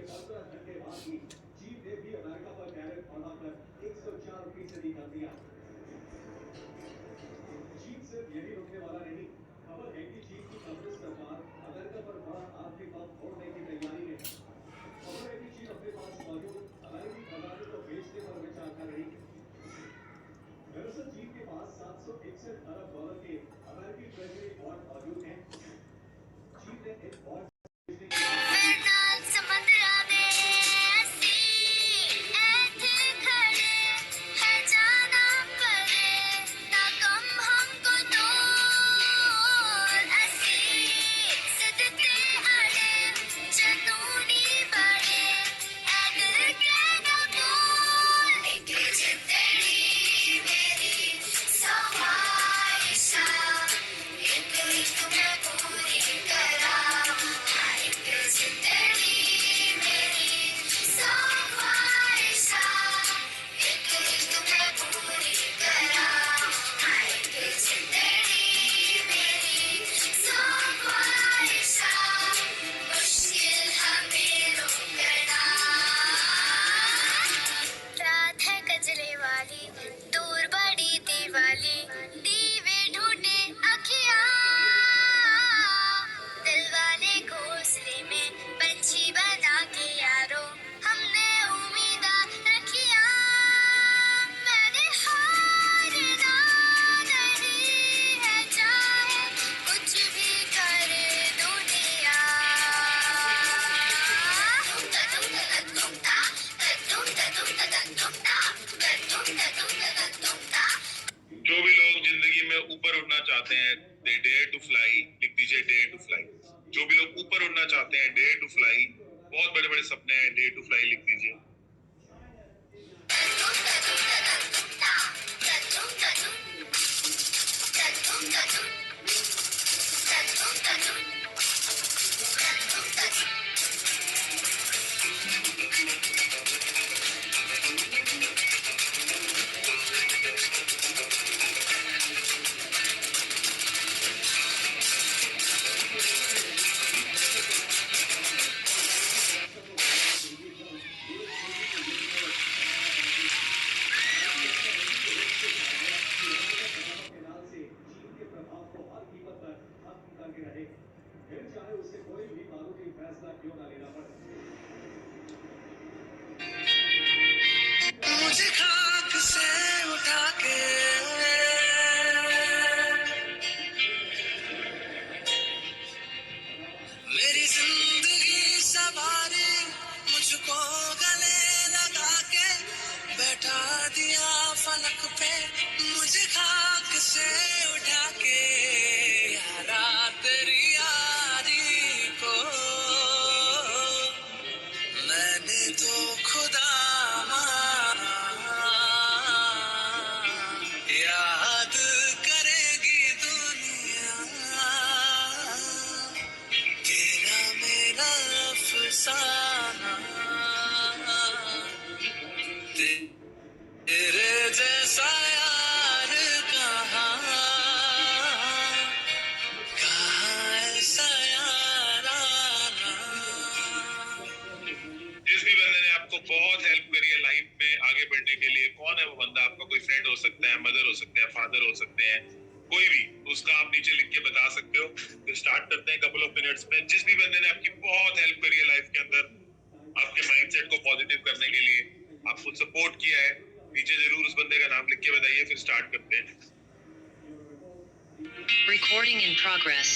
घंटे बाद ही चीन ने भी अमेरिका पर टैरिफ बढ़ाकर 104% कर दिया। चीन सिर्फ यही रोकने वाला नहीं, खबर है कि चीन की कम्युनिस्ट सरकार अमेरिका पर बड़ा आर्थिक बम फोड़ने की तैयारी में है। खबर है कि चीन अपने पास मौजूद अमेरिकी खजाने को बेचने पर विचार कर रही है। दरअसल चीन के पास 761 अरब डॉलर के अमेरिकी ट्रेजरी बॉन्ड मौजूद हैं। चीन ने इन बॉन्ड बेचने के लिए जो भी लोग जिंदगी में ऊपर उड़ना चाहते हैं, दे डेयर टू फ्लाई, लिख दीजिए डेयर टू फ्लाई। जो भी लोग ऊपर उड़ना चाहते हैं, डेयर टू फ्लाई, बहुत बड़े बड़े सपने हैं, डेयर टू फ्लाई लिख दीजिए। फिर चाहे उससे कोई भी कानूनी फैसला क्यों ना लेना पड़े। मुझे खाक से उठा के मेरी जिंदगी सवारी, मुझको गले लगा के बैठा दिया फलक पे। मुझे खाक से उठा के यारा तेरी यारी को मैंने तो खुदा माना। याद करेगी दुनिया तेरा मेरा अफसाना। तेरे जैसा यार कहाँ ऐसा याराना। जिस भी बंदे ने आपको बहुत हेल्प करी है लाइफ में आगे बढ़ने के लिए, कौन है वो बंदा? आपका कोई फ्रेंड हो सकता है, मदर हो सकते हैं, फादर हो सकते हैं, कोई भी, उसका आप नीचे लिख के बता सकते हो। फिर स्टार्ट करते हैं कपल ऑफ मिनट्स में। जिस भी बंदे ने आपकी बहुत हेल्प करी है लाइफ के अंदर, आपके माइंडसेट को पॉजिटिव करने के लिए, आपको सपोर्ट किया है, नीचे जरूर उस बंदे का नाम लिख के बताइए। फिर स्टार्ट करते हैं। Recording in progress.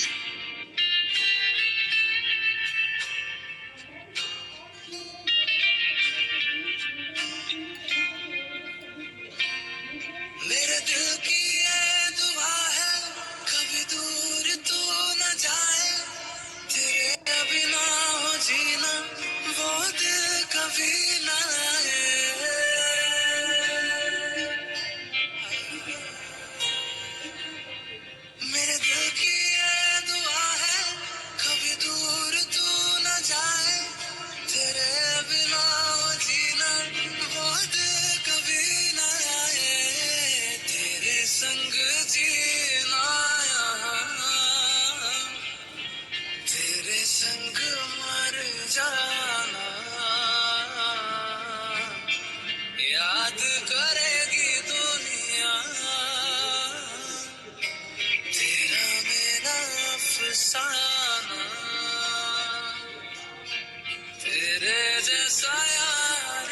मेरे दिल की ये दुआ है, कभी दूर तू न जाए। तेरे बिना हो जीना वो दिल कभी न आए। मेरे दिल की ये दुआ है, कभी दूर तू न जाए। तेरे बिना हो जीना वो दिल कभी न आए। तेरे संग जीना यहाँ, तेरे संग मर जाना। तेरे जैसा यार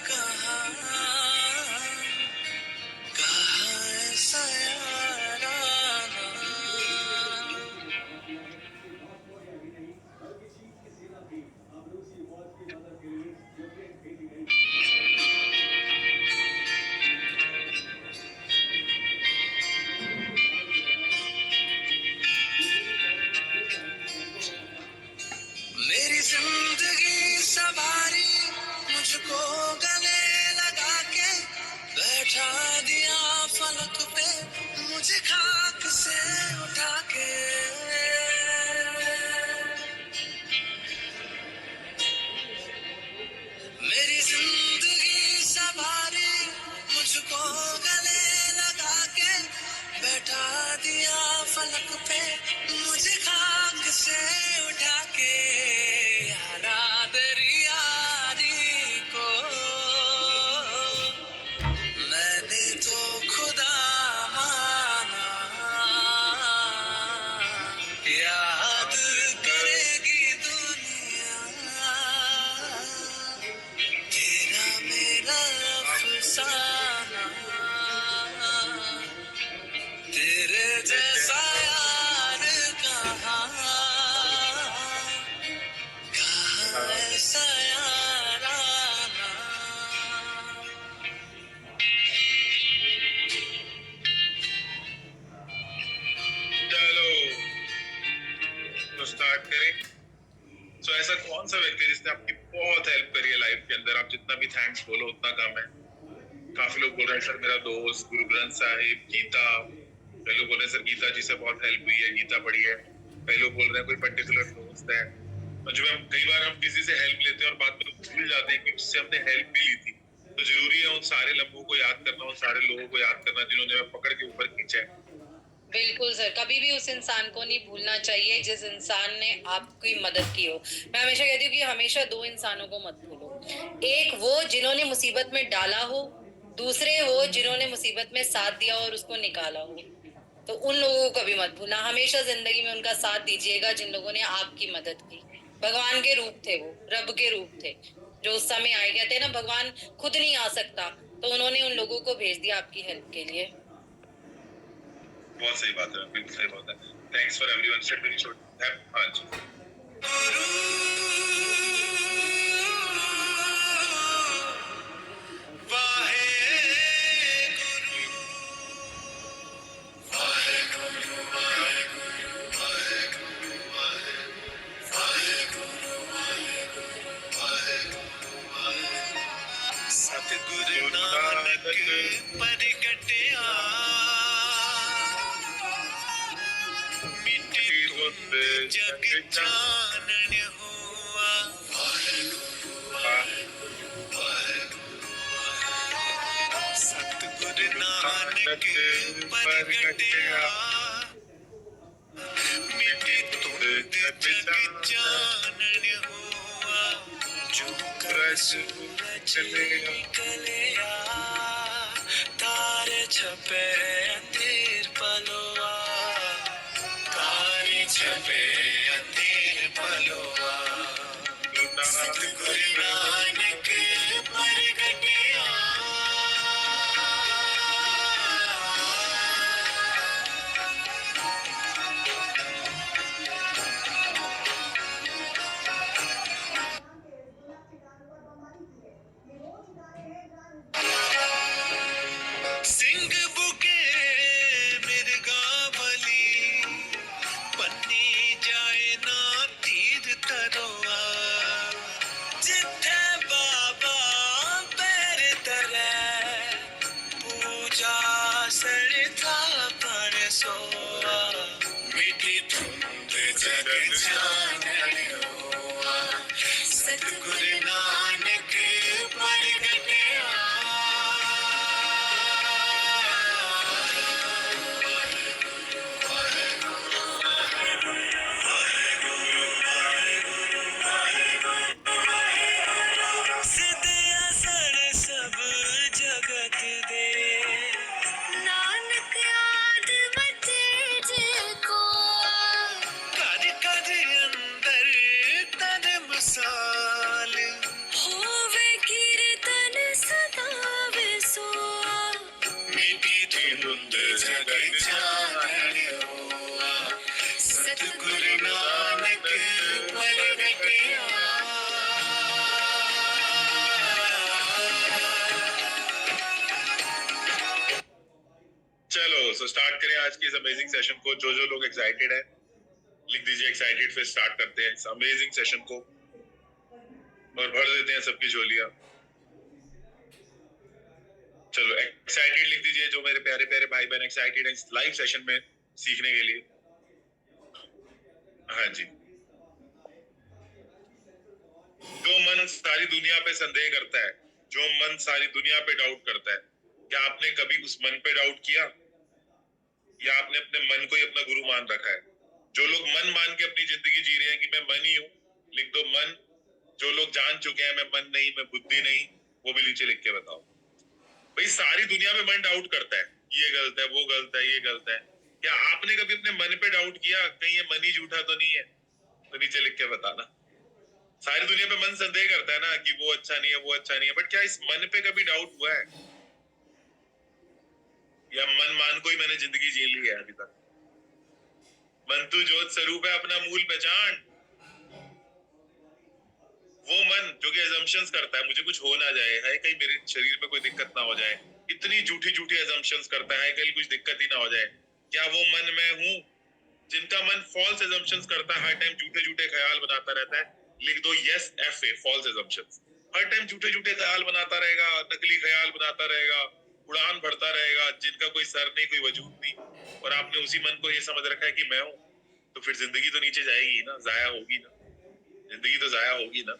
कहाँ कहाँ ऐसा याराना। बल्कि चीन की सेना भी अब रूसी फौज की मदद के लिए यूक्रेन भेजी गई। मेरी जिंदगी सवारी मुझको गले लगा के बैठा दिया फलक पे मुझे खाक से उठा के। मेरी जिंदगी सवारी मुझको गले लगा के बैठा दिया फलक पे मुझे खाक से उठा के। यारा तेरी यारी को मैंने तो खुदा माना। याद करेगी दुनिया तेरा मेरा अफसाना। तेरे जैसा यार कहाँ कहाँ ऐसा याराना। चलो तो स्टार्ट करें। तो ऐसा कौन सा व्यक्ति है जिसने आपकी बहुत हेल्प करी है लाइफ के अंदर? आप जितना भी थैंक्स बोलो उतना कम है। काफी लोग बोल रहे हैं सर मेरा दोस्त, गुरु ग्रंथ साहिब, गीता। कई लोग बोल रहे हैं सर गीता जी से बहुत हेल्प हुई है, गीता पढ़ी है। कई लोग बोल रहे हैं कोई पर्टिकुलर दोस्त है। और जो हम कई बार हम किसी से हेल्प लेते हैं और बाद में भूल जाते हैं कि उससे हमने हेल्प भी ली थी। तो जरूरी है उन सारे लम्हों को याद करना, उन सारे लोगों को याद करना जिन्होंने हमें पकड़ के ऊपर खींचा है। बिल्कुल सर, कभी भी उस इंसान को नहीं भूलना चाहिए जिस इंसान ने आपकी मदद की हो। मैं हमेशा कहती हूँ कि हमेशा दो इंसानों को मत भूलो, एक वो जिन्होंने मुसीबत में डाला हो, दूसरे वो जिन्होंने मुसीबत में साथ दिया और उसको निकाला हो। तो उन लोगों को कभी मत भूलना, हमेशा जिंदगी में उनका साथ दीजिएगा जिन लोगों ने आपकी मदद की। भगवान के रूप थे, वो रब के रूप थे जो उस समय आए। कहते हैं ना, भगवान खुद नहीं आ सकता तो उन्होंने उन लोगों को भेज दिया आपकी हेल्प के लिए। बहुत सही बात है, बिल्कुल सही बात है। Thanks for everyone stepping shot. हाँ जी। सतगुरु नानक परगटया मिट्टी धुंध जग चानन हुआ। सतगुरु नानक परगटया मिट्टी धुंध जग चानन हुआ। जो कर सूरज निकलया तारे छपे अंधेर पलोआ। तारे छपे अंधेर पलोआ। सतगुरु नानक परगटया सिंह बुके मिर्गा बली पन्नी जाए ना तीर तरोआ। जिथे बाबा पैर तरे पूजा सड़ता पर सोआ। मिट्टी धुंध जग चानन हुआ। सतगुरु नानक परगटया सिद्ध असर सब जगत दे। नानक याद बचे जिनको कर कर अंदर तर मसाल। सो स्टार्ट करें आज के इस अमेजिंग सेशन को। जो लोग एक्साइटेड है लिख दीजिए एक्साइटेड, फिर स्टार्ट करते हैं इस अमेजिंग सेशन को और भर देते हैं सबकी झोलियां। चलो एक्साइटेड लिख दीजिए जो मेरे प्यारे प्यारे भाई बहन एक्साइटेड हैं इस लाइव सेशन में सीखने के लिए। हाँ जी। जो मन सारी दुनिया पे संदेह करता है, जो मन सारी दुनिया पे डाउट करता है, क्या आपने कभी उस मन पे डाउट किया या आपने अपने मन को ही अपना गुरु मान रखा है? जो लोग मन मान के अपनी जिंदगी जी रहे हैं कि मैं मन ही हूं, लिख दो मन। जो लोग जान चुके हैं मैं मन नहीं, मैं बुद्धि नहीं, वो भी नीचे लिख के बताओ। भाई सारी दुनिया में मन डाउट करता है, ये गलत है, वो गलत है, ये गलत है। क्या आपने कभी अपने मन पे डाउट किया कहीं ये मन ही झूठा तो नहीं है? तो नीचे लिख के बताना। सारी दुनिया पे मन संदेह करता है ना कि वो अच्छा नहीं है, वो अच्छा नहीं है, बट क्या इस मन पे कभी डाउट हुआ है? या मन मान को ही मैंने जिंदगी जी ली है अभी तक? मन तू ज्योत स्वरूप है, अपना मूल पहचान। वो मन जो कि assumptions करता है मुझे कुछ हो ना जाए, है कहीं मेरे शरीर में कोई दिक्कत ना हो जाए, इतनी झूठी झूठी assumptions करता है कहीं कुछ दिक्कत ही ना हो जाए। क्या वो मन मैं हूं? जिनका मन फॉल्स assumptions करता है, हर टाइम झूठे झूठे ख्याल बनाता रहता है, लिख दो यस FA, फॉल्स assumptions। हर टाइम झूठे झूठे ख्याल बनाता रहेगा, नकली ख्याल बनाता रहेगा, उड़ान भरता रहेगा, जिनका कोई सर नहीं, कोई वजूद नहीं, और आपने उसी मन को ये समझ रखा है कि मैं हूं, तो फिर जिंदगी तो नीचे जाएगी ना, जाया होगी ना, जिंदगी तो जाया होगी ना।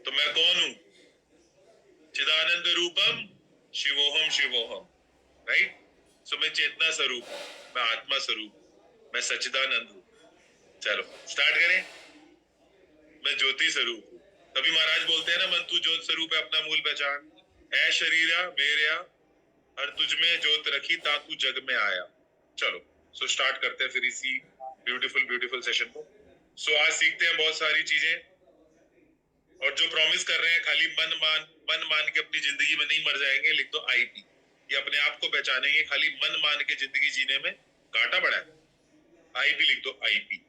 तो मैं कौन हूं? चिदानंद रूपम शिवोहम शिवोहम, राइट? सो मैं चेतना स्वरूप, मैं आत्मा स्वरूप, मैं सच्चिदानंद हूं। चलो स्टार्ट करें। मैं ज्योति स्वरूप हूं। कभी महाराज बोलते हैं ना मन तू ज्योत स्वरूप है, अपना मूल पहचान। ऐ शरीरा मेरेया हर तुझ में ज्योत रखी ताकू जग में आया। चलो सो स्टार्ट करते हैं फिर इसी ब्यूटीफुल ब्यूटीफुल सेशन को। सो आज सीखते हैं बहुत सारी चीजें, और जो प्रॉमिस कर रहे हैं खाली मन मान के अपनी जिंदगी में नहीं मर जाएंगे, लिख दो IP। ये अपने आप को पहचानेंगे, खाली मन मान के जिंदगी जीने में कांटा पड़ा है। IP लिख दो IP।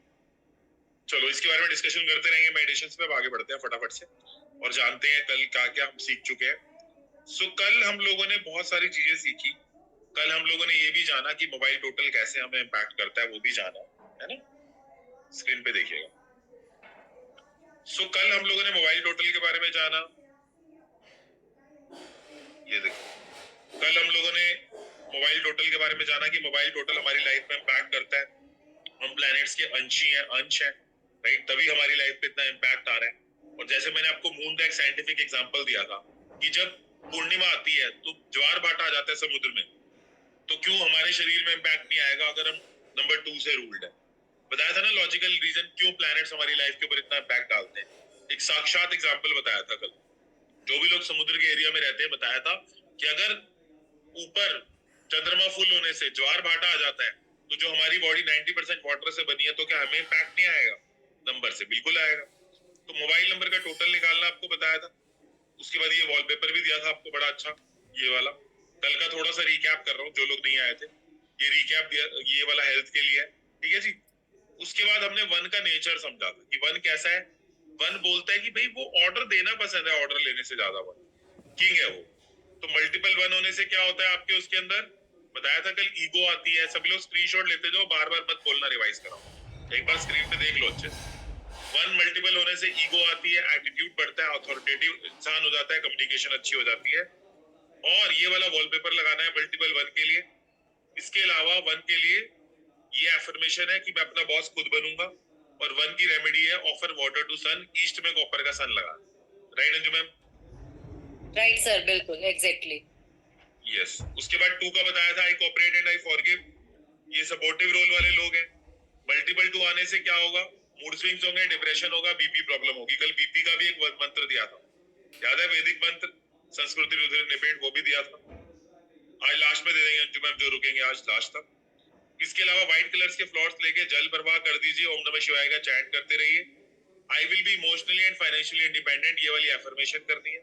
चलो इसके बारे में डिस्कशन करते रहेंगे मेडिटेशंस पे। अब आगे बढ़ते हैं फटाफट से और जानते हैं कल क्या क्या हम सीख चुके हैं। सो कल हम लोगों ने बहुत सारी चीजें सीखी। कल हम लोगों ने ये भी जाना कि मोबाइल टोटल कैसे हमें इम्पैक्ट करता है, वो भी जाना है ना। स्क्रीन पे देखिएगा। सो कल हम लोगों ने मोबाइल टोटल के बारे में जाना। ये देखो कल हम लोगों ने मोबाइल टोटल के बारे में जाना कि मोबाइल टोटल हमारी लाइफ में इम्पैक्ट करता है। हम प्लैनेट्स के अंश ही हैं, अंश हैं, राइट? तभी हमारी लाइफ पे इतना इम्पैक्ट आ रहा है। और जैसे मैंने आपको मून का एक साइंटिफिक एग्जांपल दिया था कि जब पूर्णिमा आती है तो ज्वार भाटा आ जाता है समुद्र में, तो क्यों हमारे शरीर में इम्पैक्ट नहीं आएगा अगर हम नंबर 2 से रूल्ड है? बताया था ना लॉजिकल रीजन क्यों प्लैनेट्स हमारी लाइफ के ऊपर इतना इम्पैक्ट डालते हैं। एक साक्षात एग्जांपल बताया था कल। जो भी लोग समुद्र के एरिया में रहते हैं, बताया था कि अगर ऊपर चंद्रमा फुल होने से ज्वार भाटा आ जाता है तो जो हमारी बॉडी 90% वाटर से बनी है, तो क्या हमें इम्पैक्ट नहीं आएगा? नंबर से बिल्कुल आएगा। तो मोबाइल नंबर का टोटल निकालना आपको बताया था। उसके बाद ये वॉलपेपर भी दिया था आपको बड़ा अच्छा, ये वाला। कल का थोड़ा सा रिकैप कर रहा हूँ जो लोग नहीं आए थे, ये रिकैप दिया, ये वाला हेल्थ के लिए है, ठीक है जी। उसके बाद हमने वन का नेचर समझा था कि वन कैसा है। वन बोलता है कि भाई वो ऑर्डर देना पसंद है, ऑर्डर लेने से ज्यादा वन किंग है वो। तो मल्टीपल वन होने से क्या होता है आपके उसके अंदर, बताया था कल, ईगो आती है। सभी लोग स्क्रीनशॉट लेते जाओ, बार बार मत बोलना, रिवाइज कराओ, एक बार स्क्रीन पे देख लो अच्छे से। वन मल्टीपल होने से ईगो आती है, एटीट्यूड बढ़ता है, अथॉरिटेटिव इंसान हो जाता है, कम्युनिकेशन अच्छी हो जाती है। और ये वाला वॉलपेपर लगाना है मल्टीपल वन के लिए। इसके अलावा वन के लिए ये एफर्मेशन है कि मैं अपना बॉस खुद बनूंगा, और वन की रेमेडी है offer water to sun, east में कॉपर का सन लगा। Right Anju ma'am? Right sir, बिल्कुल एग्जैक्टली। यस। उसके बाद 2 का बताया था I cooperate and I forgive. ये सपोर्टिव रोल वाले लोग हैं। मल्टीपल 2 आने से क्या होगा? मूड स्विंग्स होंगे, डिप्रेशन होगा, बीपी प्रॉब्लम होगी। कल बीपी का भी एक मंत्र दिया था, याद है? वैदिक मंत्र, संस्कृति रुधिर निपेट, वो भी दिया था। आज लास्ट में दे देंगे अंजू मैम, जो रुकेंगे आज लास्ट तक। इसके अलावा व्हाइट कलर्स के फ्लावर्स लेके जल प्रवाह कर दीजिए, ओम नमः शिवाय का चैंट करते रहिए। I will be emotionally and financially independent, ये वाली एफर्मेशन करनी है।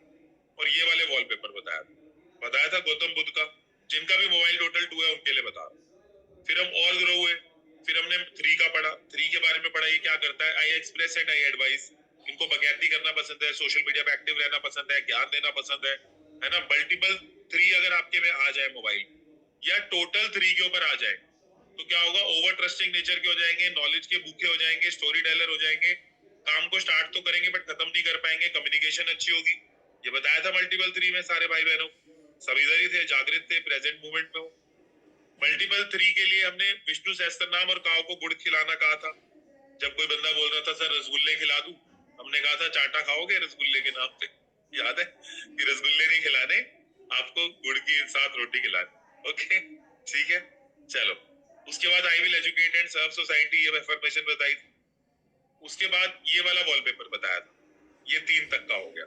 और ये वाले वॉलपेपर बताया था गौतम बुद्ध का। जिनका भी मोबाइल टोटल 2 है उनके लिए बता रहा। फिर हम और ग्रो हुए, फिर हमने 3 का पढ़ा। 3 के बारे में पढ़ा, ये क्या करता है? I express and I advice. इनको बगैरती करना पसंद है, सोशल मीडिया पे एक्टिव रहना पसंद है, ज्ञान देना पसंद है ना। मल्टीपल 3 अगर आपके में आ जाए मोबाइल, या टोटल 3 के ऊपर आ जाए तो क्या होगा, ओवर ट्रस्टिंग नेचर के हो जाएंगे, नॉलेज के भूखे हो जाएंगे, स्टोरी टेलर हो जाएंगे, काम को स्टार्ट तो करेंगे बट खत्म नहीं कर पाएंगे, कम्युनिकेशन अच्छी होगी। ये बताया था मल्टीपल 3 में सारे भाई बहनों, सब इधर ही थे, जागृत थे, प्रेजेंट मूवमेंट में हो। मल्टीपल 3 के लिए हमने विष्णु सहस्त्रनाम और काव को गुड़ खिलाना कहा था। जब कोई बंदा बोल रहा था सर रसगुल्ले खिला दूं, हमने कहा था चाटा खाओगे रसगुल्ले के नाम पे, याद है कि रसगुल्ले नहीं खिलाने, आपको गुड़ के साथ रोटी खिलानी। ओके ठीक है, चलो। उसके बाद I will educate and serve society, ये अफर्मेशन बताई थी। उसके बाद ये वाला वॉलपेपर बताया था, ये 3 तक का हो गया।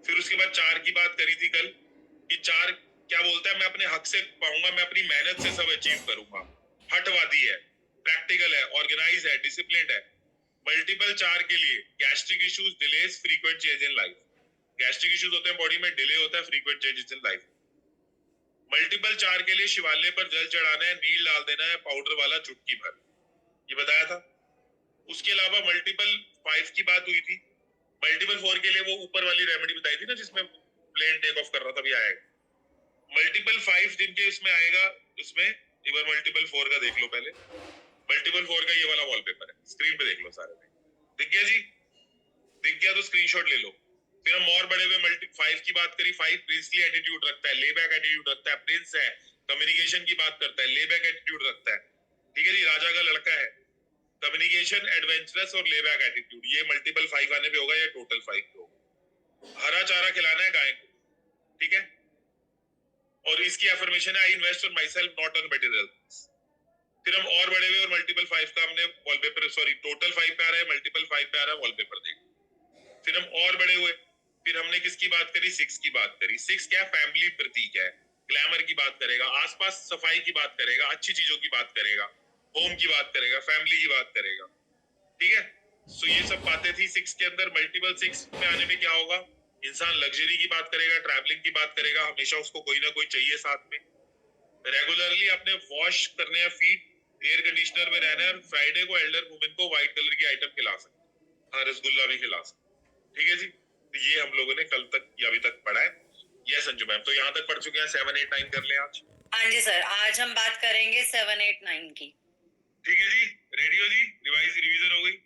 फिर उसके बाद 4 की बात करी थी कल कि 4 क्या बोलता है, मैं अपने हक से पाऊंगा, मैं अपनी मेहनत से सब अचीव करूंगा, हटवादी है, प्रैक्टिकल है, ऑर्गेनाइज है, डिसिप्लिन है। मल्टीपल 4 के लिए gastric issues, delays, frequent change in life. Gastric issues होते हैं बॉडी में, डिले होता है, frequent changes in life. Multiple 4 के लिए शिवालय पर जल चढ़ाना है, नील डाल देना है पाउडर वाला चुटकी भर, ये बताया था। उसके अलावा मल्टीपल 5 की बात हुई थी। मल्टीपल 4 के लिए वो ऊपर वाली रेमेडी बताई थी ना जिसमें प्लेन टेक ऑफ कर रहा था, भी आएगा। मल्टीपल 5 जिनके उसमें आएगा, उसमें एक बार मल्टीपल 4 का देख लो पहले। मल्टीपल 4 का ये वाला वॉलपेपर है, स्क्रीन पे देख लो सारे में। दिख गया जी? दिख गया तो स्क्रीनशॉट ले लो। फिर हम और बड़े हुए मल्टी 5 की बात करी। 5 प्रिंसली एटीट्यूड रखता है, लेबैक एटीट्यूड रखता है, प्रिंस है, कम्युनिकेशन की बात करता है, लेबैक एटीट्यूड रखता है। ठीक है जी, राजा का लड़का है, कम्युनिकेशन, एडवेंचरस और लेबैक एटीट्यूड। ये मल्टीपल 5 आने पे होगा या टोटल 5 पे होगा। हरा चारा खिलाना है गाय को, ठीक है। और इसकी अफर्मेशन है, I invest on my self not on material. फिर हम और बड़े हुए और मल्टीपल 5 का हमने वॉलपेपर, सॉरी टोटल 5 पे आ रहा है, मल्टीपल 5 पे आ रहा है, वॉलपेपर देखो। फिर हम और बड़े हुए, फिर हमने किसकी बात करी, 6 की बात करी। 6 क्या, फैमिली प्रतीक है, ग्लैमर की बात करेगा, आसपास सफाई की बात करेगा, अच्छी चीजों की बात करेगा, होम की बात करेगा, फैमिली की बात करेगा, ठीक है। सो ये सब बातें थी 6 के अंदर। मल्टीपल 6 में आने में क्या होगा, इंसान लग्जरी की बात करेगा, ट्रैवलिंग की बात करेगा, हमेशा उसको कोई ना कोई चाहिए साथ में। रेगुलरली अपने वॉश करने हैं फीट, एयर कंडीशनर में रहना है, और फ्राइडे को एल्डर वुमेन को व्हाइट कलर की आइटम खिला सकते, हाँ रसगुल्ला भी खिला सकते, ठीक है जी। तो ये हम लोगों ने कल तक या अभी तक पढ़ा है। ये संजू मैम तो यहाँ तक पढ़ चुके हैं। 7, 8, 9 कर ले आज। हाँ जी सर, आज हम बात करेंगे 7, 8, 9 की। ठीक है जी, रेडी हो जी, रिवीजन हो गई।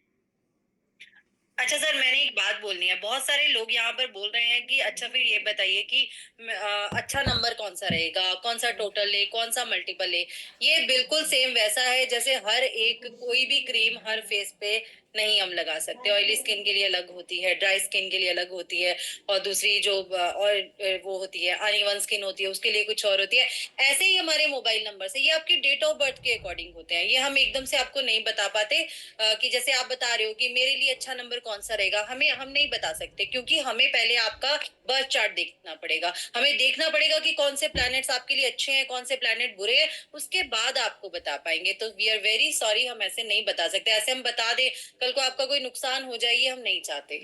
अच्छा सर, मैंने एक बात बोलनी है। बहुत सारे लोग यहाँ पर बोल रहे हैं कि अच्छा फिर ये बताइए कि अच्छा नंबर कौन सा रहेगा, कौन सा टोटल ले, कौन सा मल्टीपल ले। ये बिल्कुल सेम वैसा है जैसे हर एक कोई भी क्रीम हर फेस पे नहीं हम लगा सकते। ऑयली स्किन के लिए अलग होती है, ड्राई स्किन के लिए अलग होती है, और दूसरी जो और वो होती है अनइवन स्किन होती है उसके लिए कुछ और होती है। ऐसे ही हमारे मोबाइल नंबर से ये आपकी डेट ऑफ बर्थ के अकॉर्डिंग होते हैं। ये हम एकदम से आपको नहीं बता पाते कि जैसे आप बता रहे हो कि मेरे लिए अच्छा नंबर कौन सा रहेगा, हम नहीं बता सकते, क्योंकि हमें पहले आपका बर्थ चार्ट देखना पड़ेगा। हमें देखना पड़ेगा कि कौन से प्लैनेट्स आपके लिए अच्छे हैं, कौन से प्लैनेट बुरे हैं, उसके बाद आपको बता पाएंगे। तो वी आर वेरी सॉरी, हम ऐसे नहीं बता सकते। ऐसे हम बता दें कल को आपका कोई नुकसान हो जाए, ये हम नहीं चाहते।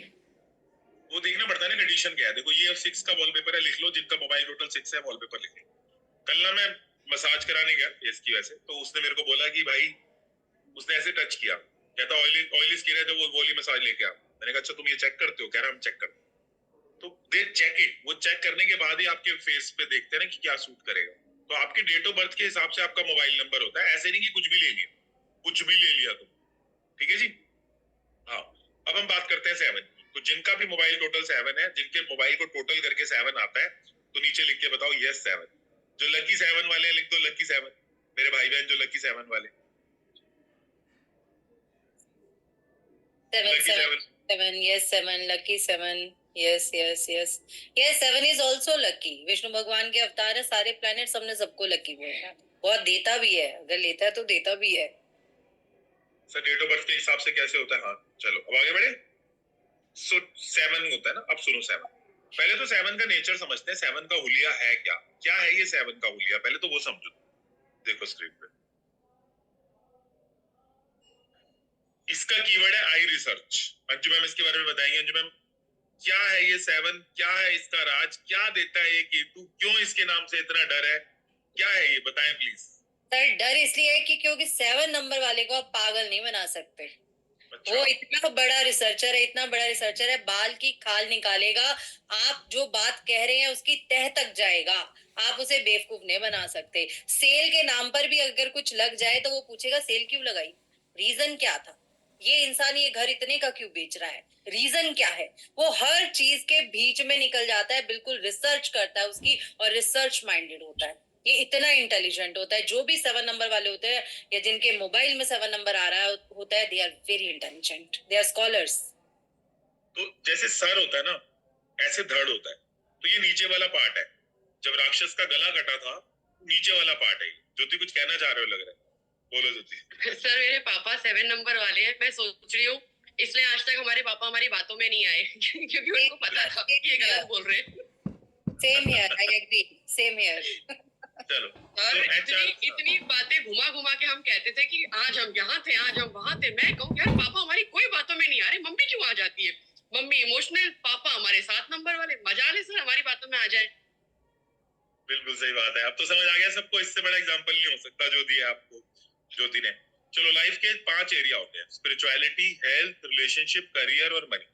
वो देखना पड़ता है ना कंडीशन क्या है। देखो ये 6 का वॉलपेपर है, लिख लो जिनका मोबाइल टोटल 6 है वॉलपेपर लिख लो। कल ना मैं मसाज कराने गया फेस की, वैसे तो उसने मेरे को बोला कि भाई, उसने ऐसे टच किया, कहता ऑयली स्किन है तो वो वाली मसाज लेके आ। मैंने कहा अच्छा तुम ये चेक करते हो? कह रहा हम चेक करते। तो दे चेक इट, वो चेक करने के बाद ही आपके फेस पे देखते हैं ना कि क्या सूट करेगा। तो आपके डेट ऑफ बर्थ के हिसाब से आपका मोबाइल नंबर होता है, ऐसे नहीं कि कुछ भी ले लिया, कुछ भी ले लिया तुम, ठीक है जी। हाँ, अब हम बात करते हैं 7 की। तो जिनका भी मोबाइल टोटल 7 है, जिनके मोबाइल को टोटल करके 7 आता है, तो नीचे लिख के बताओ यस 7। जो लकी 7 वाले हैं लिख दो लकी 7, मेरे भाई बहन जो लकी 7 वाले। 7, lucky 7, 7, 7, yes 7, lucky 7, yes yes yes yes 7 is also lucky। Vishnu भगवान के अवतार है, सारे प्लैनेट्स हमने सबको लकी बोला है। बहुत देता भी है, अगर लेता है तो देता भी है। सर डेट ऑफ बर्थ के हिसाब से कैसे होता है? हाँ चलो अब आगे बढ़े। सो 7 होता है ना। अब सुनो 7, पहले तो 7 का नेचर समझते हैं। 7 का हुलिया है क्या, क्या है ये 7 का हुलिया, पहले तो वो समझो। देखो स्क्रीन पे इसका कीवर्ड है आई रिसर्च। अंजू मैम इसके बारे में बताएंगे। अंजू मैम क्या है ये 7, क्या है इसका राज, क्या देता है ये केतु, क्यों इसके नाम से इतना डर है, क्या है ये बताएं प्लीज। सर डर इसलिए है कि क्योंकि 7 नंबर वाले को आप पागल नहीं बना सकते। अच्छा। वो इतना बड़ा रिसर्चर है, इतना बड़ा रिसर्चर है, बाल की खाल निकालेगा। आप जो बात कह रहे हैं उसकी तह तक जाएगा। आप उसे बेवकूफ नहीं बना सकते। सेल के नाम पर भी अगर कुछ लग जाए तो वो पूछेगा सेल क्यों लगाई, रीजन क्या था, ये इंसान ये घर इतने का क्यों बेच रहा है, रीजन क्या है। वो हर चीज के बीच में निकल जाता है, बिल्कुल रिसर्च करता है उसकी, और रिसर्च माइंडेड होता है। ये इतना इंटेलिजेंट होता है। जो भी 7 नंबर वाले होते हैं या जिनके मोबाइल में 7 नंबर आ रहा होता है, they are very intelligent, they are scholars. तो जैसे सर होता है ना, ऐसे धड़ होता है। तो ये नीचे वाला पार्ट है। जब राक्षस का गला कटा था, नीचे वाला पार्ट है ये। ज्योति कुछ कहना चाह रहे हो लग रहा है, बोलो ज्योति। सर मेरे पापा 7 नंबर वाले हैं, मैं सोच रही हूँ इसलिए आज तक हमारे पापा हमारी बातों में नहीं आए क्योंकि उनको पता था कि ये गलत बोल रहे हैं। Same here, I agree, same here. चलो और तो इतनी इतनी बातें घुमा घुमा के हम कहते थे कि आज हम यहाँ थे, आज हम वहां थे। मैं कहूँ यार पापा हमारी कोई बातों में नहीं आ रहे, मम्मी क्यों आ जाती है, मम्मी इमोशनल, पापा हमारे 7 नंबर वाले, मजा ले सर हमारी बातों में आ जाए। बिल्कुल सही बात है। अब तो समझ आ गया सबको, इससे बड़ा एग्जांपल नहीं हो सकता जो दिया आपको ज्योति ने। चलो लाइफ के 5 एरिया होते हैं, स्पिरिचुअलिटी, हेल्थ, रिलेशनशिप, करियर और मनी।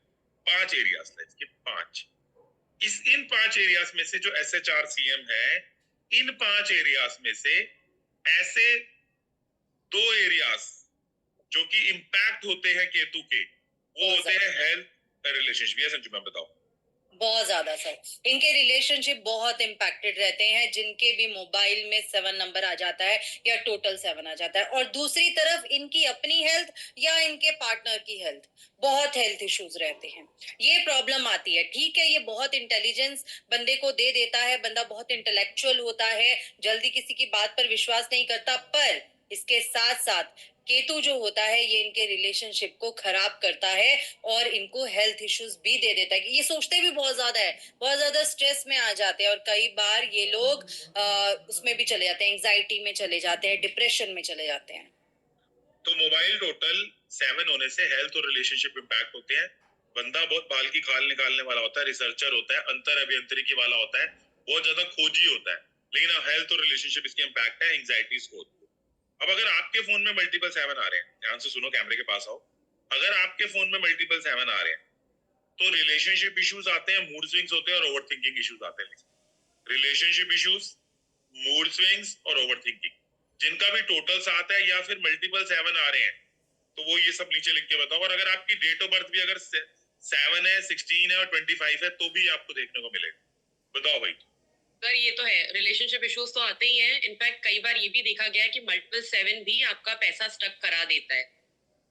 5 एरियाज लाइफ के, 5। इन 5 एरियाज में से जो SHRCM है, इन 5 एरियाज में से ऐसे 2 एरियाज जो कि इम्पैक्ट होते हैं केतु के, वो होते हैं हेल्थ, रिलेशनशिप। ये संजू मैम बताओ। बहुत ज्यादा सर, इनके रिलेशनशिप बहुत इम्पैक्टेड रहते हैं जिनके भी मोबाइल में 7 नंबर आ जाता है या टोटल 7 आ जाता है। और दूसरी तरफ इनकी अपनी हेल्थ या इनके पार्टनर की हेल्थ, बहुत हेल्थ इश्यूज रहते हैं। ये प्रॉब्लम आती है। ठीक है, ये बहुत इंटेलिजेंस बंदे को दे देता है, बंदा बहुत इंटेलेक्चुअल होता है, जल्दी किसी की बात पर विश्वास नहीं करता, पर इसके साथ साथ केतु जो होता है ये इनके रिलेशनशिप को खराब करता है और इनको हेल्थ इश्यूज भी दे देता है। ये सोचते भी बहुत ज्यादा है, बहुत ज्यादा स्ट्रेस में आ जाते हैं और कई बार ये लोग उसमें भी चले जाते हैं, एंजाइटी में चले जाते हैं, डिप्रेशन में चले जाते हैं। तो मोबाइल टोटल 7 होने से हेल्थ और रिलेशनशिप इम्पैक्ट होते हैं। बंदा बहुत बाल की खाल निकालने वाला होता है, रिसर्चर होता है, अंतर अभियंत्रिकी वाला होता है, बहुत ज्यादा खोजी होता है, लेकिन हेल्थ और रिलेशनशिप इसके इम्पैक्ट है, एंजाइटी को। अब अगर आपके फोन में मल्टीपल 7 आ रहे हैं, ध्यान से सुनो, कैमरे के पास आओ। अगर आपके फोन में मल्टीपल 7 आ रहे हैं तो रिलेशनशिप इश्यूज आते हैं, मूड स्विंग्स होते हैं और ओवर थिंकिंग इश्यूज आते हैं। रिलेशनशिप इश्यूज, मूड स्विंग्स और ओवर थिंकिंग, जिनका भी टोटल 7 है या फिर मल्टीपल 7 आ रहे हैं, तो वो ये सब नीचे लिख के बताओ। और अगर आपकी डेट ऑफ बर्थ भी अगर 7 है, 16 है और 25 है तो भी आपको देखने को मिलेगा। बताओ भाई। सर ये तो है, रिलेशनशिप इश्यूज तो आते ही हैं। इनफैक्ट कई बार ये भी देखा गया है कि मल्टीपल 7 भी आपका पैसा स्टक करा देता है।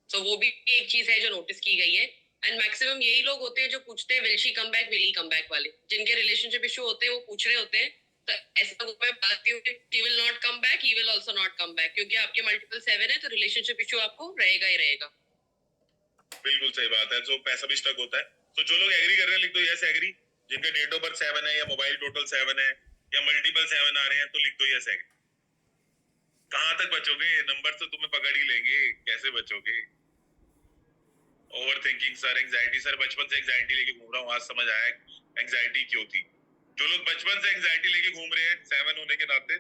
तो वो भी एक चीज है जो नोटिस की गई है। एंड मैक्सिमम यही लोग होते हैं जो पूछते हैं will she come back, will he come back वाले, जिनके रिलेशनशिप इशू होते हैं वो पूछ रहे होते हैं। तो ऐसा मैं बात he will not come back, he will also not come back, क्योंकि आपके मल्टीपल 7 है तो रिलेशनशिप इशू आपको रहेगा ही रहेगा। बिल्कुल सही बात है। जो पैसा भी स्टक होता है। तो जो लोग एग्री कर रहे हैं लिख दो यस एग्री। जिनके डेट ऑफ बर्थ 7 है या मोबाइल टोटल 7 है या मल्टीपल 7 आ रहे हैं तो लिख दो यस एग्री। कहां तक बचोगे, नंबर तो तुम्हें पकड़ ही लेंगे, कैसे बचोगे। Overthinking sir, anxiety sir, बचपन से एंजाइटी लेके घूम रहा हूँ, आज समझ आया एंजाइटी क्यों थी। जो लोग बचपन से एंजाइटी लेके घूम रहे हैं 7 होने के नाते,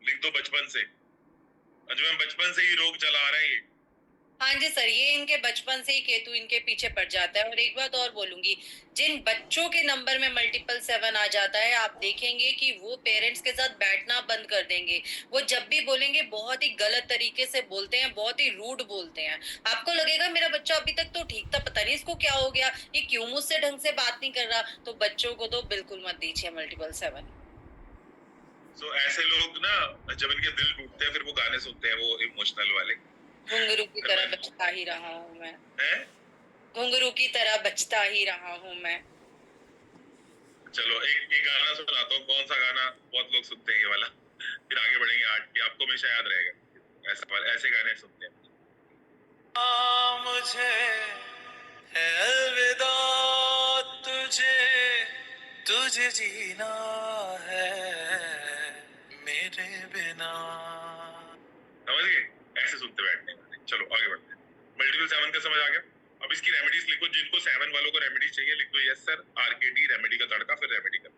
लिख दो बचपन से। अजय बचपन से ही रोग चला रहा है ये। हाँ जी सर, ये इनके बचपन से ही केतु इनके पीछे पड़ जाता है। और एक बात और बोलूंगी, जिन बच्चों के नंबर में मल्टीपल 7 आ जाता है, आप देखेंगे कि वो पेरेंट्स के साथ बैठना बंद कर देंगे। वो जब भी बोलेंगे बहुत ही गलत तरीके से बोलते हैं, बहुत ही रूड बोलते हैं। आपको लगेगा मेरा बच्चा अभी तक तो ठीक था, पता नहीं इसको क्या हो गया, ये क्यों मुझसे ढंग से बात नहीं कर रहा। तो बच्चों को तो बिल्कुल मत दीजिए मल्टीपल 7। तो ऐसे लोग ना, जब इनके दिल टूटते हैं फिर वो गाने सुनते हैं, वो इमोशनल वाले। घुंघरू की तरह बचता ही रहा हूँ मैं, हैं? घुंघरू की तरह बचता ही रहा हूँ मैं। चलो एक गाना सुनाता हूँ। कौन सा गाना बहुत लोग सुनते हैं ये वाला, फिर आगे बढ़ेंगे। आज की आपको हमेशा याद रहेगा। ऐसे गाने सुनते हैं। मुझे है अलविदा, तुझे तुझे जीना है मेरे बिना। समझ गए? ऐसे सुनते बैठने वाले। चलो आगे बढ़ते हैं। मल्टीपल 7 का समझ आ गया। अब इसकी रेमेडीज लिखो। जिनको 7 वालों को रेमेडीज चाहिए लिख दो यस सर, RKD रेमेडी का तड़का, फिर रेमेडी कर।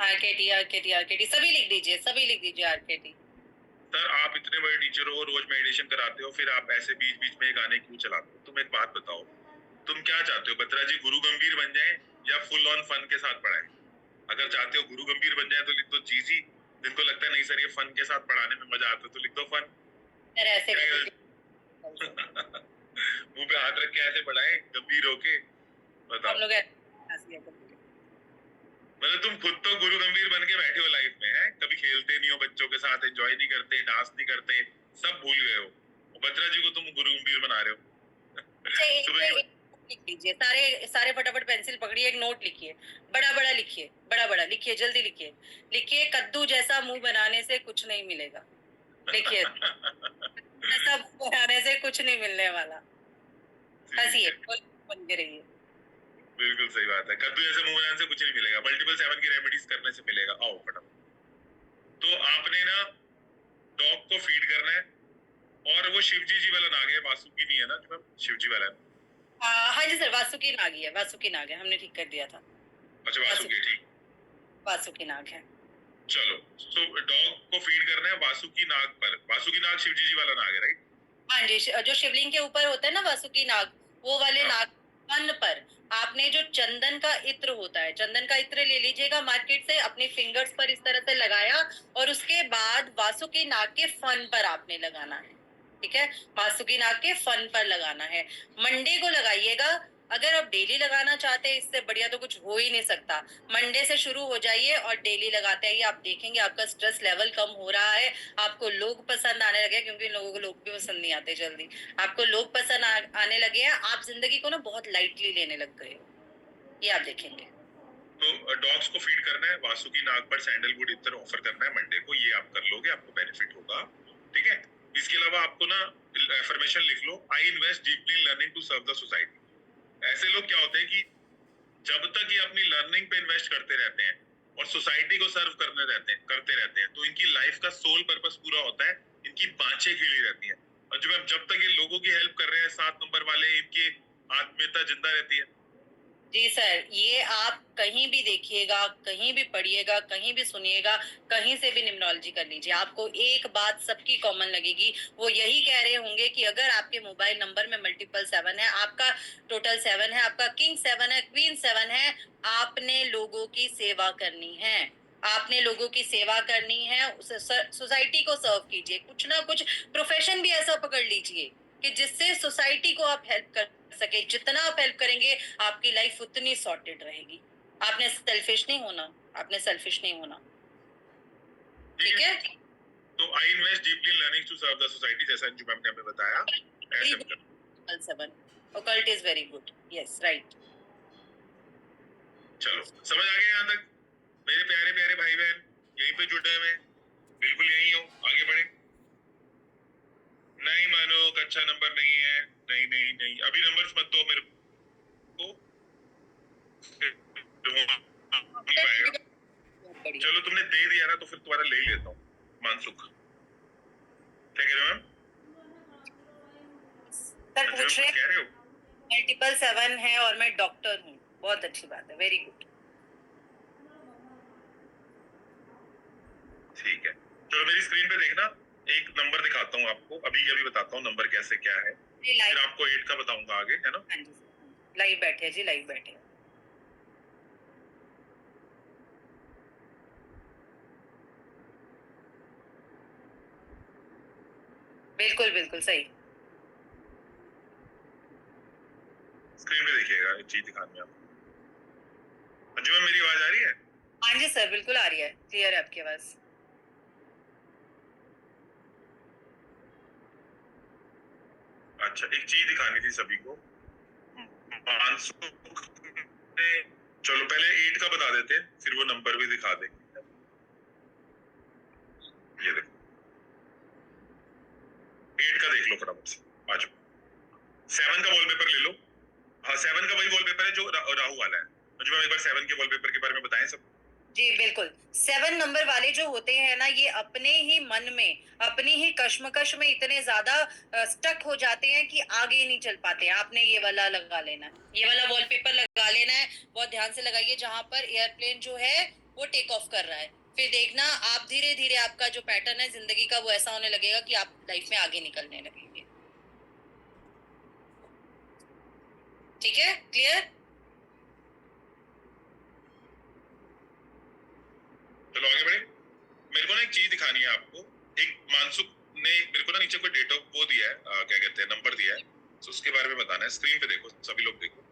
आरकेटी आरकेटी आरकेटी सभी लिख दीजिए आरकेटी। सर आप इतने बड़े टीचर हो, रोज मेडिटेशन कराते हो, फिर आप ऐसे बीच बीच में गाने क्यों चलाते हो? तुम एक बात बताओ, तुम क्या चाहते हो, बत्रा जी गुरु गंभीर बन जाए या फुल ऑन फन के साथ पढ़ाए? अगर चाहते हो गुरु गंभीर बन जाए तो लिख दो जीजी, जिनको लगता है नहीं सर ये फन के साथ पढ़ाने में मजा आता है तो लिख दो फन। सर ऐसे मुंह पे हाथ रख के ऐसे पढ़ाए गंभीर होके, बताओ। हम लोग मतलब तुम खुद तो गुरु गंभीर बन के बैठे हो लाइफ में, है कभी खेलते नहीं हो बच्चों के साथ, एंजॉय नहीं करते, डांस नहीं करते, सब भूल गए हो, बत्रा जी को तुम गुरु गंभीर बना रहे हो। सुबह लिख लीजिए, सारे फटाफट पेंसिल पकड़िए, एक नोट लिखिए, बड़ा बड़ा लिखिए, जल्दी लिखिए कद्दू जैसा मुंह बनाने से कुछ नहीं मिलेगा। लिखिए ऐसा मुंह बनाने से कुछ नहीं मिलने वाला। हंसिए, बन के रहिए। बिल्कुल सही बात है, कद्दू जैसे मुंह बनाने से कुछ नहीं मिलेगा, मल्टीपल 7 की रेमेडीज करने से मिलेगा। आओ फटाफट। तो आपने ना डॉग को फीड करना है, और वो शिवजी जी वाला नाग है, वासुकी नहीं है ना जो शिवजी वाला है? हाँ जी सर, वासुकी नाग है, हमने ठीक कर दिया था। अच्छा वासुकी, ठीक, वासुकी नाग है। चलो तो डॉग को फीड करना है वासुकी नाग पर। वासुकी नाग शिवजी जी वाला नाग है, राइट? हाँ जी, जो शिवलिंग के ऊपर होता है ना वासुकी नाग, वो वाले नाग फन पर आपने जो चंदन का इत्र होता है, चंदन का इत्र ले लीजिएगा मार्केट से, अपने फिंगर्स पर इस तरह से लगाया, और उसके बाद वासुकी नाग के फन पर आपने लगाना है। ठीक है, वासुकी नाग के फन पर लगाना है। मंडे को लगाइएगा। अगर आप डेली लगाना चाहते हैं, इससे बढ़िया तो कुछ हो ही नहीं सकता। मंडे से शुरू हो जाइए और डेली लगाते आइए, आप देखेंगे आपका स्ट्रेस लेवल कम हो रहा है, आपको लोग पसंद आने लगे, क्योंकि इन लोगों को लोग भी पसंद नहीं आते जल्दी। आपको लोग पसंद आने लगे हैं, आप जिंदगी को ना बहुत लाइटली लेने लग गए हो, ये आप देखेंगे। तो डॉग्स को फीड करना है, वासुकी नाग पर सैंडलवुड इत्र ऑफर करना है मंडे को, ये आप कर लोगे, आपको बेनिफिट होगा। ठीक है, इसके अलावा आपको ना अफर्मेशन लिख लो, I invest deeply in learning to serve the society. ऐसे लोग क्या होते हैं कि जब तक ये अपनी लर्निंग पे इन्वेस्ट करते रहते हैं और सोसाइटी को सर्व करते रहते हैं तो इनकी लाइफ का सोल पर्पस पूरा होता है, इनकी बाँछें खिली रहती हैं, और जब तक ये लोगों की हेल्प कर रहे हैं 7 नंबर वाले, इनकी आत्मीयता जिंदा रहती है। जी सर, ये आप कहीं भी देखिएगा, कहीं भी पढ़िएगा, कहीं भी सुनिएगा, कहीं से भी निम्नोलॉजी कर लीजिए, आपको एक बात सबकी कॉमन लगेगी। वो यही कह रहे होंगे कि अगर आपके मोबाइल नंबर में मल्टीपल 7 है, आपका टोटल 7 है, आपका किंग 7 है, क्वीन 7 है, आपने लोगों की सेवा करनी है, आपने लोगों की सेवा करनी है, सोसाइटी को सर्व कीजिए, कुछ ना कुछ प्रोफेशन भी ऐसा पकड़ लीजिए कि जिससे सोसाइटी को आप हेल्प कर सके। जितना आप हेल्प करेंगे, आपकी लाइफ उतनी सॉर्टेड रहेगी। आपने सेल्फिश नहीं होना। ठीक है, तो I invest deeply in learning to serve the society, जैसा अंजू मैम ने हमें बताया, ऐसे कर। 7 occult is very good. Yes, right. चलो समझ आ गया यहाँ तक मेरे प्यारे प्यारे भाई बहन? यहीं पे जुड़े हुए, बिल्कुल यहीं हो, आगे बढ़े। नहीं मानो अच्छा नंबर नहीं है, नहीं अभी नंबर्स मत दो मेरे को, नहीं पाएगा। चलो तुमने दे दिया ना, तो फिर तुम्हारा ले ही लेता हूँ। मानसुख क्या कह रहे हो मैम? सर पूछ रहे कह रहे हो मल्टीपल 7 है और मैं डॉक्टर हूँ, बहुत अच्छी बात है, वेरी गुड। ठीक है, चलो मेरी स्क्रीन पे देखना, एक नंबर दिखाता हूँ आपको, अभी बताता हूँ नंबर कैसे क्या है, फिर आपको 8 का बताऊंगा आगे, है ना? हाँ जी, लाइव बैठे जी, लाइव बैठे। बिल्कुल सही। स्क्रीन पे देखिएगा, एक चीज दिखानी है आपको। अंजू मैम मेरी आवाज आ रही है? हाँ जी सर, बिल्कुल आ रही है, क्लियर है आपकी आवाज। अच्छा, एक चीज दिखानी थी सभी को। चलो पहले 8 का बता देते हैं, फिर वो नंबर भी दिखा देंगे। ये देखो 8 का देख लो फटाफट से, आ जाओ। 7 का वॉलपेपर ले लो। हाँ 7 का वही वॉलपेपर है जो राहु वाला है। मुझे एक बार 7 के वॉलपेपर के बारे में बताएं सब। जी बिल्कुल, 7 नंबर वाले जो होते हैं ना, ये अपने ही मन में, अपनी ही कश्मकश में इतने ज्यादा स्टक हो जाते हैं कि आगे नहीं चल पाते हैं। आपने ये वाला लगा लेना है, ये वाला वॉलपेपर लगा लेना है, बहुत ध्यान से लगाइए, जहां पर एयरप्लेन जो है वो टेक ऑफ कर रहा है, फिर देखना आप धीरे धीरे आपका जो पैटर्न है जिंदगी का वो ऐसा होने लगेगा कि आप लाइफ में आगे निकलने लगेंगे। ठीक है, क्लियर? चलो आगे बढ़े। मेरे को ना एक चीज दिखानी है आपको। एक मानसुख ने मेरे को ना नीचे कोई डेट ऑफ वो दिया है, क्या कहते हैं, नंबर दिया है, तो उसके बारे में बताना है। स्क्रीन पे देखो, सभी लोग देखो,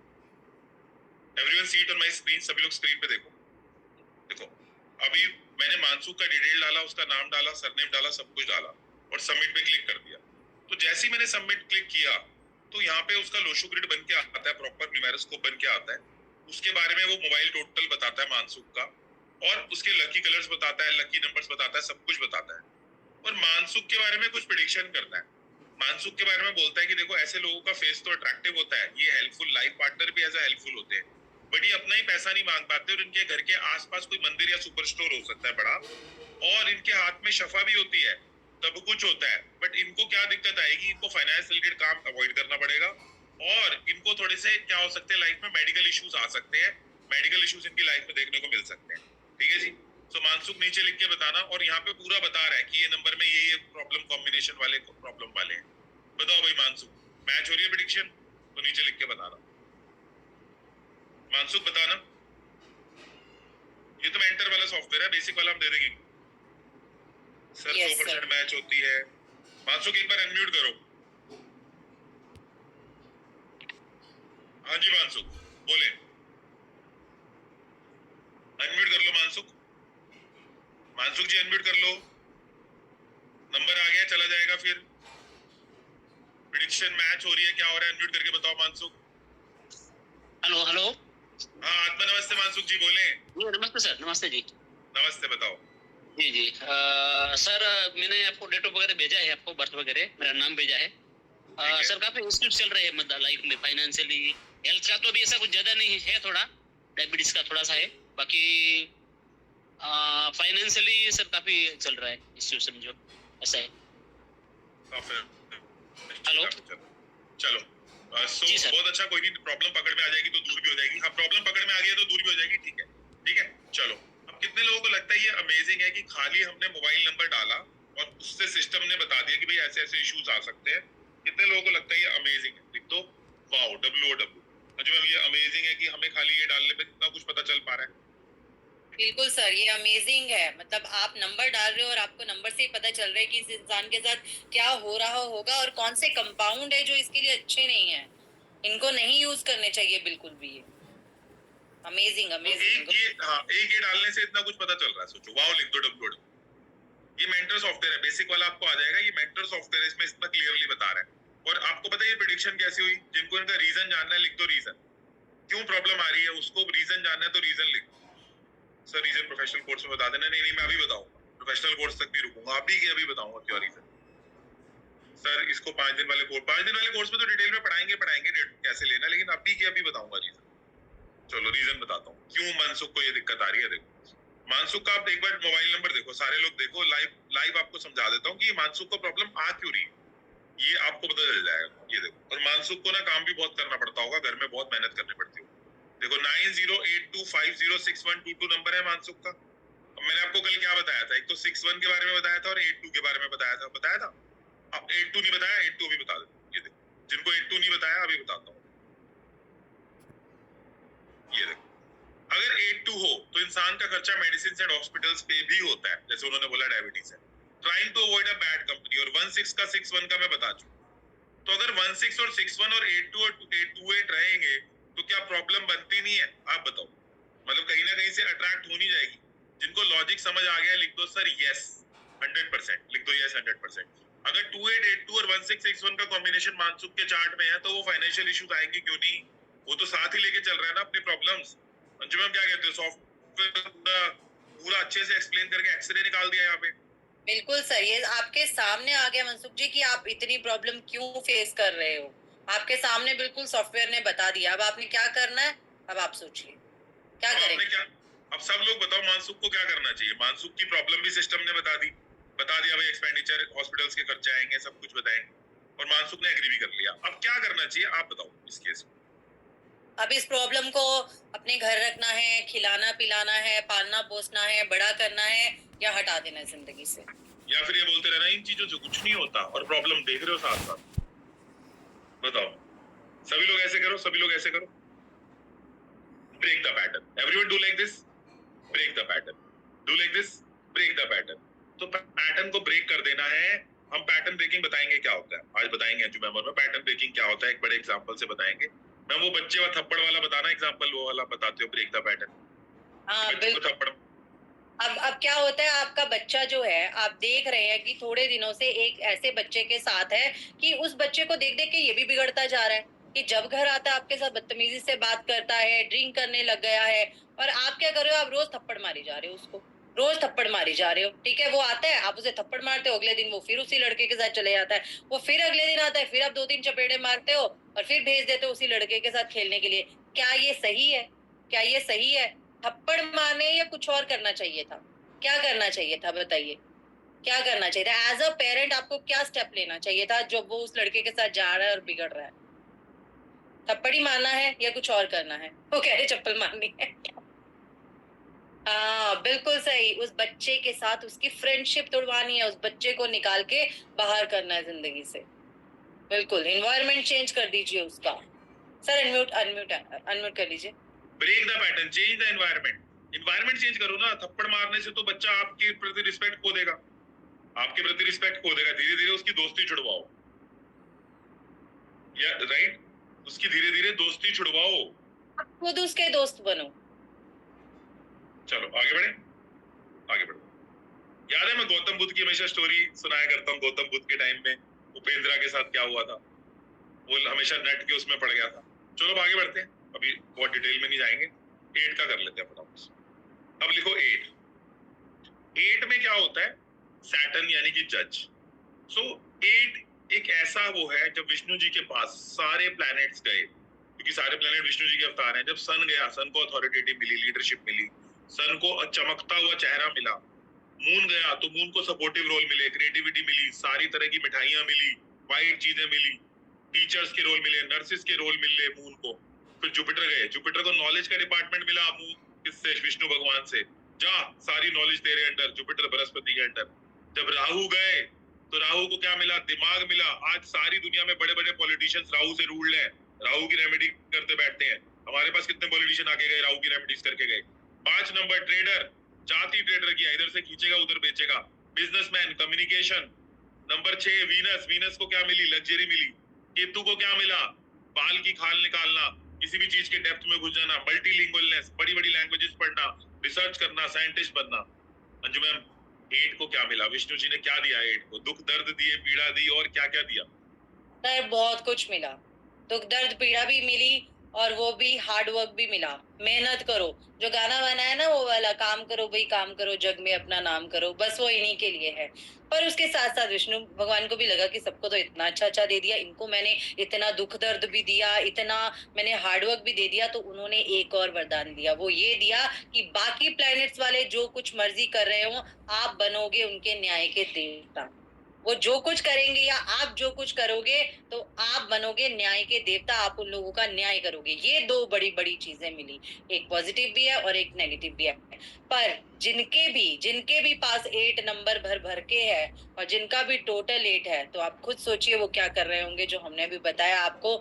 everyone see it on my screen, सभी लोग स्क्रीन पे देखो। देखो अभी मैंने मानसुख का डिटेल डाला, उसका नाम डाला, सरनेम डाला, सब कुछ डाला और सबमिट पे क्लिक कर दिया। तो जैसे ही मैंने सबमिट क्लिक किया तो यहाँ पे उसका लोशो ग्रिड बन के आता है, प्रॉपर न्यूमेरोस्कोप बन के आता है। उसके बारे में वो मोबाइल टोटल बताता है मानसुख का, और उसके लकी कलर्स बताता है, लकी नंबर्स बताता है, सब कुछ बताता है। और मानसुख के बारे में कुछ प्रेडिक्शन करता है। मानसुख के बारे में बोलता है कि देखो ऐसे लोगों का फेस तो अट्रैक्टिव होता है, ये हेल्पफुल, लाइफ पार्टनर भी ऐसा हेल्पफुल होते हैं, बट ये अपना ही पैसा नहीं मांग पाते, और इनके घर के आसपास कोई मंदिर या सुपर स्टोर हो सकता है बड़ा, और इनके हाथ में शफा भी होती है, सब कुछ होता है। बट इनको क्या दिक्कत आएगी, इनको फाइनेंस रिलेटेड काम अवॉइड करना पड़ेगा, और इनको थोड़े से क्या हो सकते हैं लाइफ में, मेडिकल इश्यूज आ सकते हैं, मेडिकल इश्यूज इनकी लाइफ में देखने को मिल सकते हैं। ठीक है जी। तो मानसुख नीचे लिख के बताना, और यहाँ पे पूरा बता रहा है कि ये नंबर में ये प्रॉब्लम कॉम्बिनेशन वाले प्रॉब्लम वाले हैं। बताओ भाई मानसुख, मैच हो रही है प्रेडिक्शन? तो नीचे लिख के बताना। मानसुख बताना। ये तो मेंटर वाला सॉफ्टवेयर है, बेसिक वाला हम दे देंगे सर। Yes, 100% sir. मैच होती है। मानसुख एक बार अनम्यूट करो। हाँ जी मानसुख बोले, अनम्यूट कर लो मानसुख। मानसुख जी अनम्यूट कर लो, नंबर आ गया, चला जाएगा फिर। प्रेडिक्शन मैच हो रही है, क्या हो रहा है, अनम्यूट करके बताओ मानसुख। Hello hello. हाँ आत्मा नमस्ते मानसुख जी बोले। जी नमस्ते सर, नमस्ते जी। नमस्ते, बताओ। जी जी सर, मैंने आपको डेट ऑफ वगैरह भेजा है, आपको बर्थ वगैरह, मेरा नाम भेजा है। है। सर काफी इश्यूज चल रहे हैं मतलब लाइफ में, फाइनेंशियली, हेल्थ का तो अभी ऐसा कुछ ज्यादा नहीं है, थोड़ा डायबिटीज का थोड़ा सा है, बाकी फाइनेंशियली सर काफी चल रहा है इश्यू, समझो ऐसा है। हेलो। चलो जी सर। बहुत अच्छा, कोई नहीं, प्रॉब्लम पकड़ में आ जाएगी तो दूर भी हो जाएगी। हाँ प्रॉब्लम पकड़ में आ गई है तो दूर भी हो जाएगी। ठीक है, ठीक है, चलो। अब कितने लोगों को लगता है ये अमेजिंग है कि खाली हमने मोबाइल नंबर डाला और उससे सिस्टम ने बता दिया कि भाई ऐसे ऐसे इश्यूज आ सकते हैं? कितने लोगों को लगता है ये अमेजिंग है? लिख दो वाओ, WOW। अच्छा मैम, ये अमेजिंग है कि हमें खाली ये डालने पे कितना कुछ पता चल पा रहा है। बिल्कुल सर, ये अमेजिंग है। मतलब आप नंबर डाल रहे हो और आपको नंबर से ही पता चल रहा है कि इस इंसान के साथ क्या हो रहा होगा और कौन से कंपाउंड है जो इसके लिए अच्छे नहीं है, इनको नहीं यूज करने चाहिए बिल्कुल भी। ये अमेजिंग तो अमेजिंग। एक ये डालने से इतना कुछ पता चल रहा है, सोचो। वाओ लिख दो, WOW। ये मेंटर सॉफ्टवेयर है, बेसिक वाला आपको आ जाएगा। ये मेंटर सॉफ्टवेयर इसमें इतना क्लियरली बता रहा है। और आपको पता है ये प्रेडिक्शन कैसे हुई? जिनको इनका रीजन जानना है लिख दो रीजन, क्यों प्रॉब्लम आ रही है उसको रीजन जानना है तो रीजन लिख। सर रीजन प्रोफेशनल कोर्स में बता देना। नहीं नहीं, मैं अभी बताऊंगा, प्रोफेशनल कोर्स तक नहीं रुकूंगा, अभी बताऊंगा क्या रीजन। सर इसको 5 दिन वाले कोर्स, 5 दिन वाले कोर्स में तो डिटेल में पढ़ाएंगे कैसे लेना, लेकिन अभी बताऊंगा रीजन। चलो रीजन बताता हूँ क्यों मानसुख को ये दिक्कत आ रही है। देखो मानसुख का आप एक बार मोबाइल नंबर देखो, सारे लोग देखो, लाइव आपको समझा देता हूँ कि ये मानसुख को प्रॉब्लम आ क्यों रही है, ये आपको पता चल जाएगा। ये देखो, और मानसुख को ना काम भी बहुत करना पड़ता होगा, घर में बहुत मेहनत करनी पड़ती होगी। देखो 9082506122 नंबर है मानसुख का। अब मैंने आपको कल क्या बताया था? एक तो 61 के बारे में बताया था और 82 के बारे में बताया था। अब 82 नहीं बताया, 82 भी बता देता हूँ। ये देखो, जिनको 82 नहीं बताया अभी बताता हूँ। ये देखो, अगर 82 हो तो इंसान का खर्चा मेडिसिन एंड हॉस्पिटल्स पे भी होता है, जैसे उन्होंने बोला डायबिटीज है। Trying to avoid a bad company, और 16 का 61 का मैं बता चुका। तो अगर 16 और 61 और 82 और 28 रहेंगे तो क्या प्रॉब्लम बनती नहीं है? आप बताओ। मतलब कहीं ना कहीं से अट्रैक्ट होनी जाएगी। जिनको लॉजिक समझ आ गया लिख दो सर यस 100%, लिख दो यस 100%। अगर 2882 और 1661 का कॉम्बिनेशन मानसुख के चार्ट में है तो वो फाइनेंशियल इश्यूज आएंगे क्यों नहीं? वो तो साथ ही लेके चल रहा है ना अपनी प्रॉब्लम्स। अंजुम मैम क्या कहते हो? सॉफ्टवेयर पूरा अच्छे से एक्सप्लेन करके एक्सरे निकाल दिया यहाँ पे। बिल्कुल सर, ये आपके सामने आ गया मनसुख जी कि आप इतनी प्रॉब्लम क्यों फेस कर रहे हो। आपके सामने बिल्कुल सॉफ्टवेयर ने बता दिया। अब आपने क्या करना है, अब आप सोचिए क्या करेंगे। क्या अब सब लोग बताओ मानसुख को क्या करना चाहिए? मानसुख की प्रॉब्लम भी सिस्टम ने बता दिया भाई, एक्सपेंडिचर हॉस्पिटल्स के खर्चे आएंगे, सब कुछ बताएंगे, और मानसुख ने एग्री भी कर लिया। अब क्या करना चाहिए आप बताओ इस केस में। अब इस प्रॉब्लम को अपने घर रखना है, खिलाना पिलाना है, पालना पोसना है, बड़ा करना है या हटा देना है जिंदगी से? या फिर ये बोलते रहना इन चीजों से कुछ नहीं होता और प्रॉब्लम देख रहे हो साथ साथ? बताओ, सभी लोग ऐसे करो, सभी लोग ऐसे करो। Break the pattern, everyone do like this, break the pattern, do like this, break the pattern. तो पैटर्न को ब्रेक कर देना है। हम पैटर्न ब्रेकिंग बताएंगे क्या होता है, आज बताएंगे अंजू मैम, और पैटर्न ब्रेकिंग क्या होता है एक बड़े एग्जांपल से बताएंगे। मैम वो बच्चे वाला थप्पड़ वाला बताना एग्जांपल, वो वाला बताते हो ब्रेक द पैटर्न। हाँ बच्चे को बिल्कुल। थप्पड़, अब क्या होता है, आपका बच्चा जो है, आप देख रहे हैं कि थोड़े दिनों से एक ऐसे बच्चे के साथ है कि उस बच्चे को देख देख के ये भी बिगड़ता जा रहा है कि जब घर आता है आपके साथ बदतमीजी से बात करता है, ड्रिंक करने लग गया है, और आप क्या कर रहे हो, आप रोज थप्पड़ मारी जा रहे हो उसको, रोज थप्पड़ मारी जा रहे हो। ठीक है, वो आता है, आप उसे थप्पड़ मारते हो, अगले दिन वो फिर उसी लड़के के साथ चले जाता है, वो फिर अगले दिन आता है, फिर आप 2-3 चपेड़े मारते हो और फिर भेज देते हो उसी लड़के के साथ खेलने के लिए। क्या ये सही है? क्या ये सही है? थप्पड़ मारने या कुछ और करना चाहिए था? क्या करना चाहिए था, बताइए? क्या करना चाहिए था? एज अ पेरेंट आपको क्या स्टेप लेना चाहिए था जब वो उस लड़के के साथ जा रहा है और बिगड़ रहा है? थप्पड़ ही मारना है या कुछ और करना है? वो कह रहे चप्पल मारनी है। हाँ बिल्कुल सही, उस बच्चे के साथ उसकी फ्रेंडशिप तोड़वानी है, उस बच्चे को निकाल के बाहर करना है जिंदगी से। बिल्कुल, एनवायरनमेंट चेंज कर दीजिए उसका। सर अनम्यूट अनम्यूट अनम्यूट कर लीजिए। Break the pattern, change the environment. Environment change करो ना। थप्पड़ मारने से तो बच्चा आपके प्रति रिस्पेक्ट खो देगा, आपके प्रति रिस्पेक्ट खो देगा। धीरे धीरे उसकी दोस्ती छुड़वाओ, या राइट, उसकी धीरे धीरे दोस्ती छुड़वाओ। खुद उसके दोस्त बनो। चलो आगे बढ़े, आगे बढ़ो। याद है मैं गौतम बुद्ध की हमेशा स्टोरी सुनाया करता हूँ। गौतम बुद्ध के टाइम में उपेंद्रा के साथ क्या हुआ था, वो हमेशा नेट के उसमें पड़ गया था। चलो अब आगे बढ़ते हैं, अभी बहुत डिटेल में नहीं जाएंगे। 8 का कर लेते हैं फटाफट। अब लिखो 8। 8 में क्या होता है, सैटर्न यानी कि जज। सो 8 एक ऐसा वो है, जब विष्णु जी के पास सारे प्लैनेट्स गए, क्योंकि सारे प्लैनेट विष्णु जी के अवतार हैं। जब सन गया, सन को अथॉरिटेटिव मिली, लीडरशिप मिली, सन को चमकता हुआ चेहरा मिला। मून गया तो मून को सपोर्टिव रोल मिले, क्रिएटिविटी मिली, सारी तरह की मिठाइयां मिली, वाइट चीजें मिली, टीचर्स के रोल मिले, नर्सिस के रोल मिले मून को। फिर जुपिटर गए, जुपिटर को नॉलेज का डिपार्टमेंट मिला मून किससे, विष्णु भगवान से। जा सारी नॉलेज तेरे अंडर, जुपिटर बृहस्पति के अंडर। जब राहु गए तो राहु को क्या मिला, दिमाग मिला। आज सारी दुनिया में बड़े बड़े पॉलिटिशियंस राहु से रूल्ड हैं, राहु की रेमेडी करते बैठते हैं। हमारे पास कितने पॉलिटिशियन आके गए, राहु की रेमेडीज करके गए। 5 नंबर ट्रेडर, जाति ट्रेडर किया, इधर से खींचेगा उधर बेचेगा। Businessman, communication. Number 6 Venus, Venus को क्या मिली, लग्जरी मिली। केतु को क्या मिला, बाल की खाल निकालना, किसी भी चीज के डेप्थ में घुस जाना, मल्टीलिंगुअलनेस, बड़ी बड़ी लैंग्वेजेस पढ़ना, रिसर्च करना, साइंटिस्ट बनना। अंजू मैम 8 को क्या मिला, विष्णु जी ने क्या दिया 8 को? दुख दर्द दिए, पीड़ा दी, और क्या क्या दिया? सर बहुत कुछ मिला, दुख दर्द पीड़ा भी मिली और वो भी हार्ड वर्क भी मिला। मेहनत करो, जो गाना बनाया ना वो वाला, काम करो भाई काम करो, जग में अपना नाम करो, बस वो इन्हीं के लिए है। पर उसके साथ साथ विष्णु भगवान को भी लगा कि सबको तो इतना अच्छा अच्छा दे दिया, इनको मैंने इतना दुख दर्द भी दिया, इतना मैंने हार्ड वर्क भी दे दिया, तो उन्होंने एक और वरदान दिया। वो ये दिया कि बाकी प्लैनेट्स वाले जो कुछ मर्जी कर रहे हो, आप बनोगे उनके न्याय के देवता। वो जो कुछ करेंगे या आप जो कुछ करोगे तो आप बनोगे न्याय के देवता, आप उन लोगों का न्याय करोगे। ये 2 बड़ी बड़ी चीजें मिली, एक पॉजिटिव भी है और एक नेगेटिव भी है। पर जिनके भी पास 8 नंबर भर भर के है और जिनका भी टोटल 8 है, तो आप खुद सोचिए वो क्या कर रहे होंगे। जो हमने अभी बताया आपको,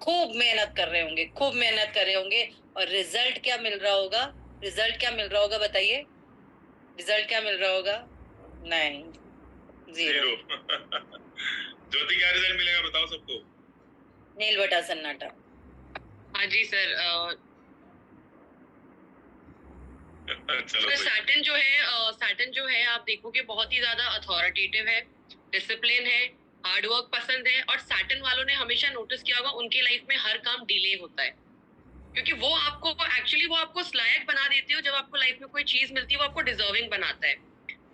खूब मेहनत कर रहे होंगे, खूब मेहनत कर रहे होंगे। और रिजल्ट क्या मिल रहा होगा, रिजल्ट क्या मिल रहा होगा, बताइए रिजल्ट क्या मिल रहा होगा? नहीं, 0। ज्योति क्या रिजल्ट मिलेगा बताओ सबको? नील बटा सन्नाटा। हाँ जी सर। चलो सैटर्न जो है आप देखोगे बहुत ही ज्यादा अथॉरिटेटिव है, डिसिप्लिन है, हार्ड वर्क पसंद है। और सैटर्न वालों ने हमेशा नोटिस किया होगा उनके लाइफ में हर काम डिले होता है, क्योंकि वो आपको उस लायक बना देते हो। जब आपको लाइफ में कोई चीज मिलती है वो आपको डिजर्विंग बनाता है।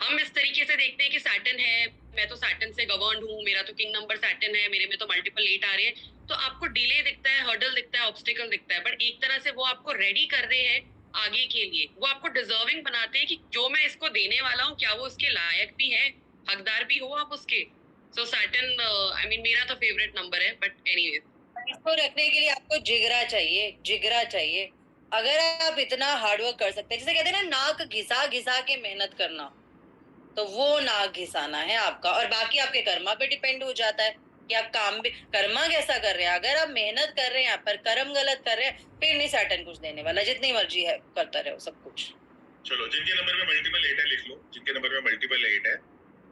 हम इस तरीके से देखते हैं कि सैटर्न है, मैं तो सैटर्न से गवर्नड हूँ, मेरा तो किंग नंबर सैटर्न है, मेरे में तो मल्टीपल 8 आ रहे हैं, तो आपको डिले दिखता है, हर्डल दिखता है, ऑब्स्टिकल दिखता है। बट एक तरह से वो आपको रेडी कर रहे हैं आगे के लिए, वो आपको डिजर्विंग बनाते हैं कि जो मैं इसको देने वाला हूँ क्या वो उसके लायक भी है, हकदार भी हो आप उसके। सो सैटर्न आई मीन मेरा तो फेवरेट नंबर है, बट एनीवेज इसको रखने के लिए आपको जिगरा चाहिए, जिगरा चाहिए। अगर आप इतना हार्डवर्क कर सकते हैं, जैसे कहते हैं ना, नाक घिसा घिसा के मेहनत करना, तो वो नाक घिसाना है आपका। और बाकी आपके कर्मा पे डिपेंड हो जाता है कि आप काम भी कर्मा कैसा कर रहे हैं। अगर आप मेहनत कर रहे हैं पर कर्म गलत कर रहे हैं, फिर नहीं सैटर्न कुछ देने वाला, जितनी मर्जी है करता रहो सब कुछ। चलो, जिनके नंबर में मल्टीपल 8 है लिख लो। जिनके नंबर में मल्टीपल 8 है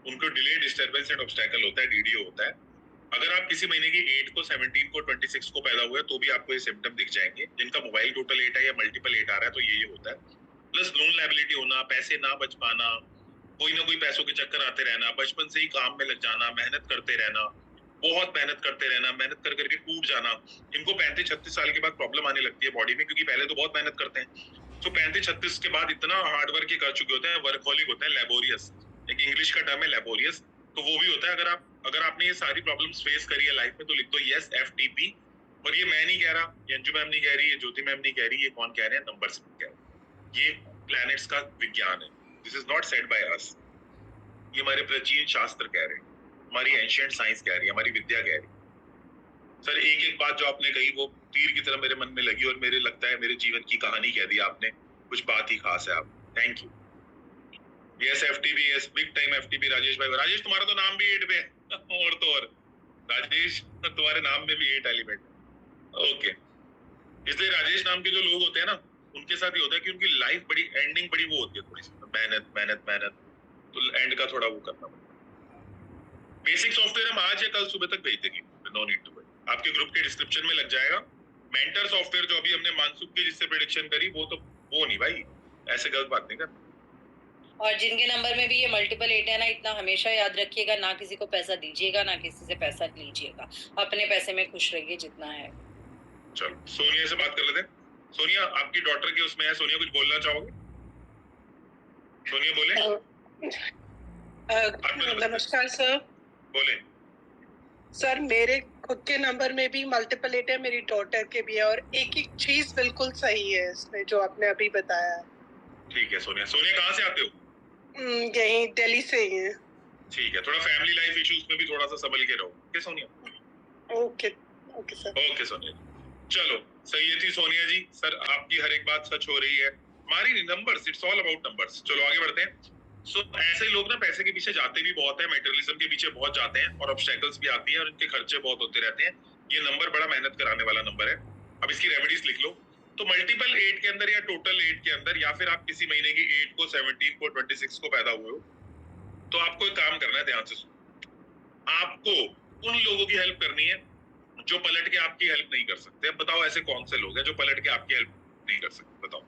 उनको डिले, डिस्टर्बेंस एंड ऑब्स्टैकल होता है, डीडीओ होता है। अगर आप किसी महीने की 8 को, 17 को, 26 को पैदा हुए तो भी आपको ये सिम्टम दिख जाएंगे। जिनका मोबाइल टोटल 8 है या मल्टीपल 8 आ रहा है तो ये होता है। प्लस लोन लायबिलिटी होना, पैसे ना बच पाना, कोई ना कोई पैसों के चक्कर आते रहना, बचपन से ही काम में लग जाना, मेहनत करते रहना, बहुत मेहनत करते रहना, मेहनत कर करके टूट जाना। इनको 35-36 साल के बाद प्रॉब्लम आने लगती है बॉडी में, क्योंकि पहले तो बहुत मेहनत करते हैं। तो 35-36 के बाद इतना हार्डवर्क कर चुके होते हैं, वर्कहोलिक होते हैं, लेबोरियस, एक इंग्लिश का टर्म है लेबोरियस, तो वो भी होता है। अगर आपने ये सारी प्रॉब्लम्स फेस करी है लाइफ में तो लिख दो यस FTP। और ये मैं नहीं कह रहा, ये अंजू मैम नहीं कह रही, ये ज्योति मैम नहीं कह रही, ये कौन कह रहे हैं? नंबर्स कह रहे हैं। ये प्लैनेट्स का विज्ञान है, this is not said by us. ये हमारे प्राचीन शास्त्र कह रहे हैं, हमारी एंशिएंट साइंस कह रही है, हमारी विद्या कह रही है। सर, एक एक बात जो आपने कही वो तीर की तरह मेरे मन में लगी और मेरे लगता है मेरे जीवन की कहानी कह दी आपने। कुछ बात ही खास है आप। Thank you. Yes FTP, yes big time FTP। Rajesh भाई, राजेश तुम्हारा तो नाम भी 8 पे है। और तो और राजेश, तुम्हारे नाम में भी 8 एलिमेंट। ओके, इसलिए राजेश नाम के जो लोग होते हैं ना, उनके साथ ये होता है कि उनकी लाइफ बड़ी एंडिंग बड़ी वो होती है, थोड़ी सी मेहनत मेहनत मेहनत, तो एंड का थोड़ा वो करना पड़ता है। बेसिक सॉफ्टवेयर हम आज या कल सुबह तक भेज देंगे, नो नीड टू वरी। आपके ग्रुप के डिस्क्रिप्शन में लग जाएगा। मेंटर सॉफ्टवेयर जो अभी हमने मानसूक की जिससे प्रेडिक्शन करी, वो नहीं भाई, ऐसे गलत बात नहीं करना। और जिनके नंबर में भी ये मल्टीपल 8 है ना, इतना हमेशा याद रखिएगा, ना किसी को पैसा दीजिएगा, ना किसी से पैसा लीजिएगा। अपने पैसे में खुश रहिए जितना है। चलो, सोनिया से बात कर लेते हैं। सोनिया, आपकी डॉटर के उसमें है। सोनिया, कुछ बोलना चाहोगे? सोनिया बोले। नमस्कार सर। बोले। सर, मेरे खुद के नंबर में भी मल्टीपल 8 है, मेरी डॉटर के भी है, और एक एक चीज बिल्कुल सही है इसमें जो आपने अभी बताया। ठीक है सोनिया। सोनिया, कहाँ से आते हो? यही दिल्ली से ही है। ठीक है, थोड़ा फैमिली लाइफ इश्यूज में भी थोड़ा सा संभल के रहो। Okay Sonia? Okay okay sir. Okay Sonia, चलो सही है थी सोनिया जी। सर, आपकी हर एक बात सच हो रही है। हमारी numbers, it's all about numbers. चलो आगे बढ़ते हैं। ऐसे लोग ना पैसे के पीछे जाते भी बहुत है, मेटेरियलिज्म के पीछे बहुत जाते हैं, और ऑब्स्टेकल्स भी आती हैं और इनके खर्चे बहुत होते रहते हैं। ये नंबर बड़ा मेहनत कराने वाला नंबर है। अब इसकी रेमेडीज लिख लो। तो मल्टीपल 8 के अंदर या टोटल 8 के अंदर, या फिर आप किसी महीने की 8 को, 17 को, 26 को पैदा हुए हो, तो आपको एक काम करना है, ध्यान से सुनो। आपको उन लोगों की हेल्प करनी है जो पलट के आपकी हेल्प नहीं कर सकते। अब बताओ ऐसे कौन से लोग हैं जो पलट के आपकी हेल्प नहीं कर सकते? बताओ।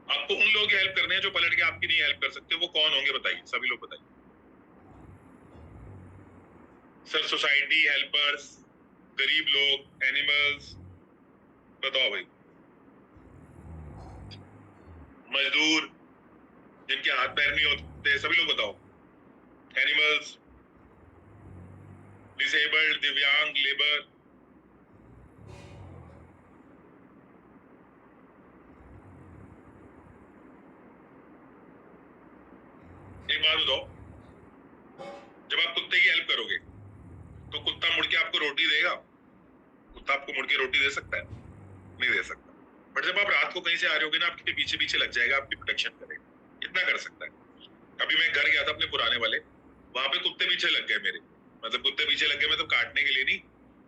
आपको उन लोगों की हेल्प करनी है जो पलट के आपकी नहीं हेल्प कर सकते। वो कौन होंगे बताइए, सभी लोग बताइए। सर, सोसाइटी, हेल्पर्स, गरीब लोग, एनिमल्स, बताओ भाई। मजदूर, जिनके हाथ पैर नहीं होते, सभी लोग बताओ। एनिमल्स, डिसेबल्ड, दिव्यांग, लेबर। एक बात बताओ, जब आप कुत्ते की हेल्प करोगे तो कुत्ता मुड़ के आपको रोटी देगा? कुत्ता आपको मुड़ के रोटी दे सकता है? नहीं दे सकता। बट जब आप रात को कहीं से आ रहे होगे ना, आपके पीछे पीछे लग जाएगा, आपकी प्रोटेक्शन करेगा, इतना कर सकता है। अभी मैं घर गया था अपने पुराने वाले, वहां पे कुत्ते पीछे लग गए मेरे। मतलब कुत्ते पीछे लग गए, मतलब काटने के लिए नहीं,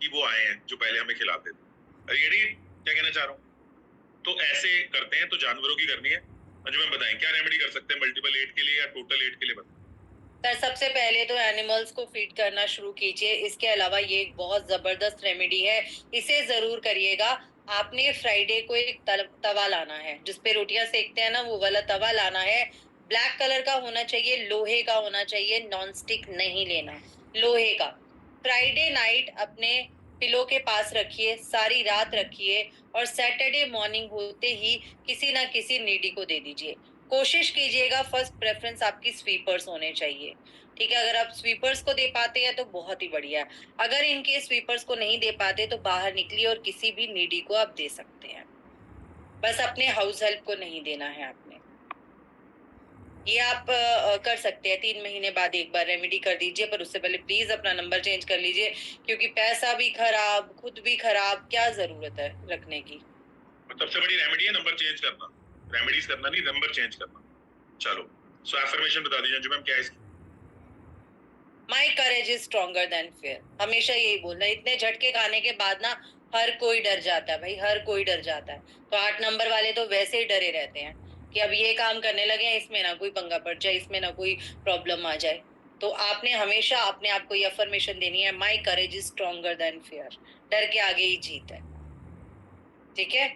कि वो आए हैं जो पहले हमें खिलाते थे। ये क्या कहना चाह रहा हूँ? तो ऐसे करते हैं, तो जानवरों की करनी है। जो मैं बताएं क्या रेमेडी कर सकते हैं मल्टीपल 8 के लिए या टोटल 8 के लिए? बताएं। सर, सबसे पहले तो एनिमल्स को फीड करना शुरू कीजिए। इसके अलावा ये एक बहुत जबरदस्त रेमेडी है, इसे जरूर करिएगा। आपने फ्राइडे को एक तवा लाना है, जिसपे रोटियां सेकते हैं ना, वो वाला तवा लाना है। ब्लैक कलर का होना चाहिए, लोहे का होना चाहिए, नॉन स्टिक नहीं लेना, लोहे का। फ्राइडे नाइट अपने पिलो के पास रखिए, सारी रात रखिए, और सैटरडे मॉर्निंग होते ही किसी ना किसी नीडी को दे दीजिए। कोशिश कीजिएगा, फर्स्ट प्रेफरेंस आपकी स्वीपर्स होने चाहिए। ठीक है, अगर आप स्वीपर्स को दे पाते हैं तो बहुत ही बढ़िया है। अगर इनके स्वीपर्स को नहीं दे पाते तो बाहर निकलिए और किसी भी नीडी को आप दे सकते हैं। बस अपने हाउस हेल्प को नहीं देना है आपने। ये आप कर सकते हैं 3 महीने बाद एक बार रेमेडी कर दीजिए, पर उससे पहले प्लीज अपना नंबर चेंज कर लीजिए, क्योंकि पैसा भी खराब, खुद भी खराब, क्या जरूरत है रखने की। सबसे बड़ी रेमेडी है नंबर चेंज करना, रेमेडीज करना नहीं, नंबर चेंज करना। चलो सो एफर्मेशन बता दीजिए जो मैम क्या है इसकी। My courage is stronger than fear, हमेशा यही बोलना। इतने झटके खाने के बाद ना हर कोई डर जाता है भाई, हर कोई डर जाता है। तो 8 नंबर वाले तो वैसे ही डरे रहते हैं कि अब ये काम करने लगे हैं, इसमें ना कोई पंगा पड़ जाए, इसमें ना कोई प्रॉब्लम आ जाए। तो आपने हमेशा अपने आप को ये अफर्मेशन देनी है, my courage is stronger than fear, डर के आगे ही जीत है। ठीक है,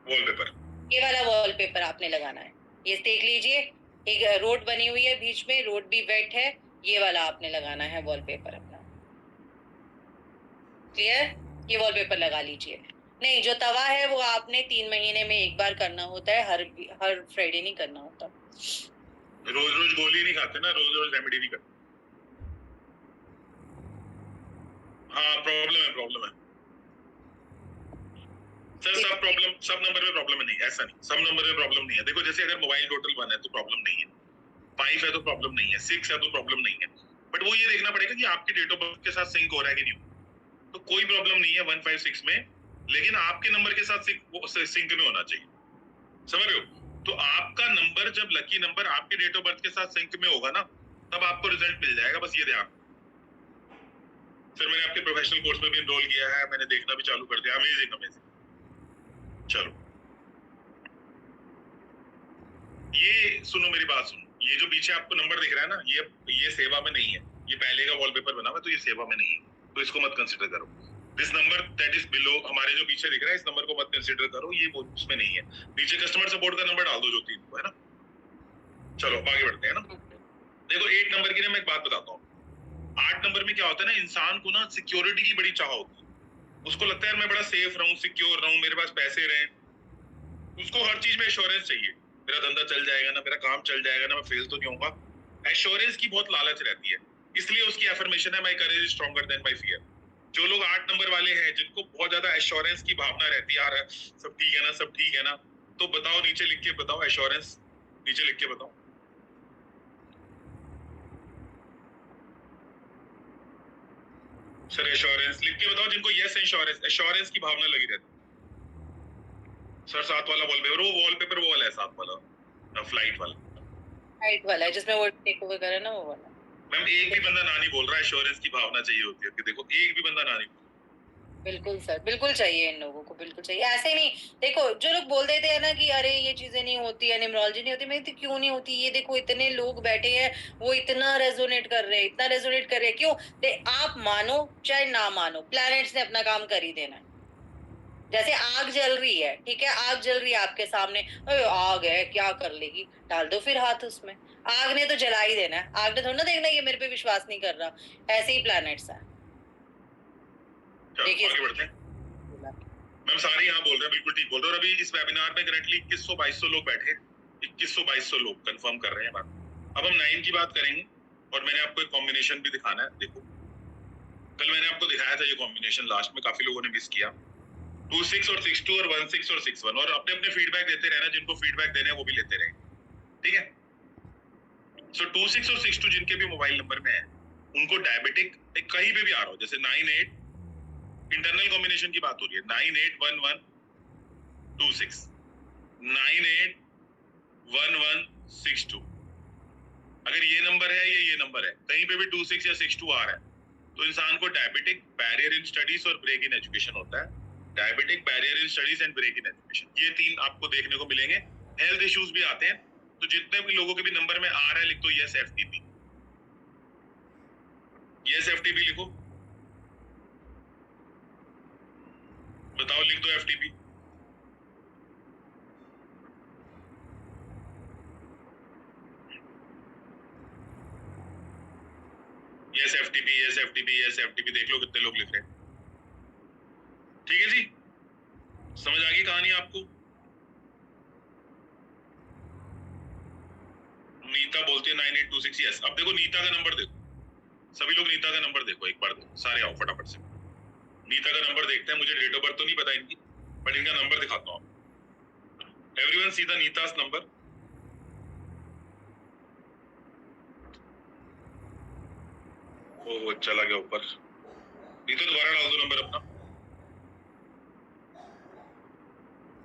वॉलपेपर, ये वाला वॉलपेपर आपने लगाना है। ये देख लीजिए, एक रोड बनी हुई है बीच में, रोड भी वेट है, ये वाला आपने लगाना है वॉलपेपर अपना। क्लियर, ये वॉलपेपर लगा लीजिए। नहीं, जो तवा है वो आपने 3 महीने में एक बार करना होता है, हर फ्राइडे नहीं करना होता। रोज रोज गोली नहीं खाते ना, रोज रोज रेमेडी नहीं करते। हाँ प्रॉब्लम है सर, सब नंबर में प्रॉब्लम है नहीं, ऐसा नहीं, सब नंबर में प्रॉब्लम नहीं है। देखो जैसे अगर मोबाइल टोटल 1 है तो प्रॉब्लम नहीं है, 5 है तो प्रॉब्लम नहीं है, 6 है तो प्रॉब्लम नहीं है, बट वो ये देखना पड़ेगा कि आपके डेट ऑफ बर्थ के साथ सिंक हो रहा है कि नहीं। तो कोई प्रॉब्लम नहीं है 1 5 6 में, लेकिन आपके नंबर के साथ सिंक में होना चाहिए, समझ रहे हो। तो आपका नंबर जब लकी नंबर आपके डेट ऑफ बर्थ के साथ सिंक में होगा ना, तब आपको रिजल्ट मिल जाएगा, बस ये ध्यान। सर मैंने आपके प्रोफेशनल कोर्स में भी एनरोल किया है, मैंने देखना भी चालू कर दिया, अमेजिंग। चलो ये सुनो, मेरी बात सुनो, ये जो पीछे आपको नंबर दिख रहा है ना, ये सेवा में नहीं है, ये पहले का वॉलपेपर बना हुआ है, तो ये सेवा में नहीं है, तो इसको मत कंसिडर करो। This number that is below, हमारे जो पीछे दिख रहा है, इस नंबर को मत कंसिडर करो, ये वो उसमें नहीं है। नीचे कस्टमर सपोर्ट का नंबर डाल दो जो 3 है ना। चलो आगे बढ़ते हैं ना। देखो 8 नंबर की ना मैं एक बात बताता हूँ। 8 नंबर में क्या होता है ना, इंसान को ना सिक्योरिटी की बड़ी चाह होती है, उसको लगता है मैं बड़ा सेफ रहूं, सिक्योर रहूं, मेरे पास पैसे रहें, उसको हर चीज में एश्योरेंस चाहिए, मेरा धंधा चल जाएगा ना, मेरा काम चल जाएगा ना, मैं फेल तो नहीं होऊंगा। एश्योरेंस की बहुत लालच रहती है, इसलिए उसकी एफर्मेशन है my courage is stronger then my fear. जो लोग 8 नंबर वाले हैं, जिनको बहुत ज्यादा एश्योरेंस की भावना रहती है, यार सब ठीक है ना, सब ठीक है ना, तो बताओ, नीचे लिख के बताओ एश्योरेंस, नीचे लिख के बताओ। सर एश्योरेंस लिख के बताओ जिनको यस एश्योरेंस की भावना लगी रहती है। सर 7 वाला वॉलपेपर, वो वॉलपेपर वो वाला है 7 वाला, फ्लाइट वाला है जिसमें वो टेक ओवर करे ना, वो वाला। मैम एक भी बंदा ना नहीं बोल रहा है, एश्योरेंस की भावना चाहिए होती है कि देखो, एक भी बंदा ना नहीं। बिल्कुल सर, बिल्कुल चाहिए, इन लोगों को बिल्कुल चाहिए। ऐसे नहीं, देखो जो लोग बोल देते हैं ना कि अरे ये चीजें नहीं होती है, न्यूमरोलॉजी नहीं होती, मैं तो क्यों नहीं होती, ये देखो इतने लोग बैठे हैं, वो इतना रेजोनेट कर रहे हैं, इतना रेजोनेट कर रहे हैं, क्यों? आप मानो चाहे ना मानो, प्लैनेट्स ने अपना काम कर ही देना है। जैसे आग जल रही है, ठीक है, आग जल रही है आपके सामने, आग है क्या कर लेगी, डाल दो फिर हाथ उसमें, आग ने तो जला ही देना है, आग ने थोड़ा ना देखना ये मेरे पे विश्वास नहीं कर रहा। ऐसे ही प्लैनेट्स है। देखिए आगे बढ़ते हैं। मैम सारे यहाँ बोल रहे हैं, बिल्कुल ठीक बोल रहे हैं। और अभी इस वेबिनार में करेंटली 2100-2200 लोग बैठे हैं, 2100-2200 लोग कंफर्म कर रहे हैं बात। अब हम 9 की बात करेंगे, और मैंने आपको एक कॉम्बिनेशन भी दिखाना है। देखो कल मैंने आपको दिखाया था ये कॉम्बिनेशन, लास्ट में काफी लोगों ने मिस किया। 26 और 62 और 16 और 61, और अपने अपने फीडबैक देते रहना, जिनको फीडबैक देने हैं वो भी लेते रहें, ठीक है। सो 26 और 62 जिनके भी मोबाइल नंबर में है, उनको डायबिटिक कहीं पे भी आ रहा हो, जैसे 98 इंटरनल कॉम्बिनेशन की बात हो रही है, 981126, 981162, अगर ये नंबर है या ये नंबर है, कहीं पे भी 26 या 62 आ रहा है, तो इंसान को डायबिटिक, बैरियर इन स्टडीज और ब्रेक इन एजुकेशन होता है। Diabetic, barrier in studies and break in education, ये 3 आपको देखने को मिलेंगे। हेल्थ इश्यूज भी आते हैं, तो जितने भी लोगों के भी नंबर में आ रहा है, लिख दो यस एफटीपी, यस एफटीपी लिखो, बताओ लिख दो FTP. Yes FTP, yes FTP, yes FTP, देख लो कितने लोग लिख रहे हैं। ठीक है जी, समझ आ गई कहानी आपको। नीता बोलती है 9826, यस। अब देखो नीता का नंबर देखो, सभी लोग नीता का नंबर देखो, एक बार देखो, सारे आओ फटाफट से। नीता का नंबर देखते हैं, मुझे डेट ऑफ बर्थ तो नहीं पता इनकी, बट इनका नंबर दिखाता हूँ। Everyone see the Nita's number. वो चला गया ऊपर। नहीं तो दोबारा डाल दो नंबर अपना।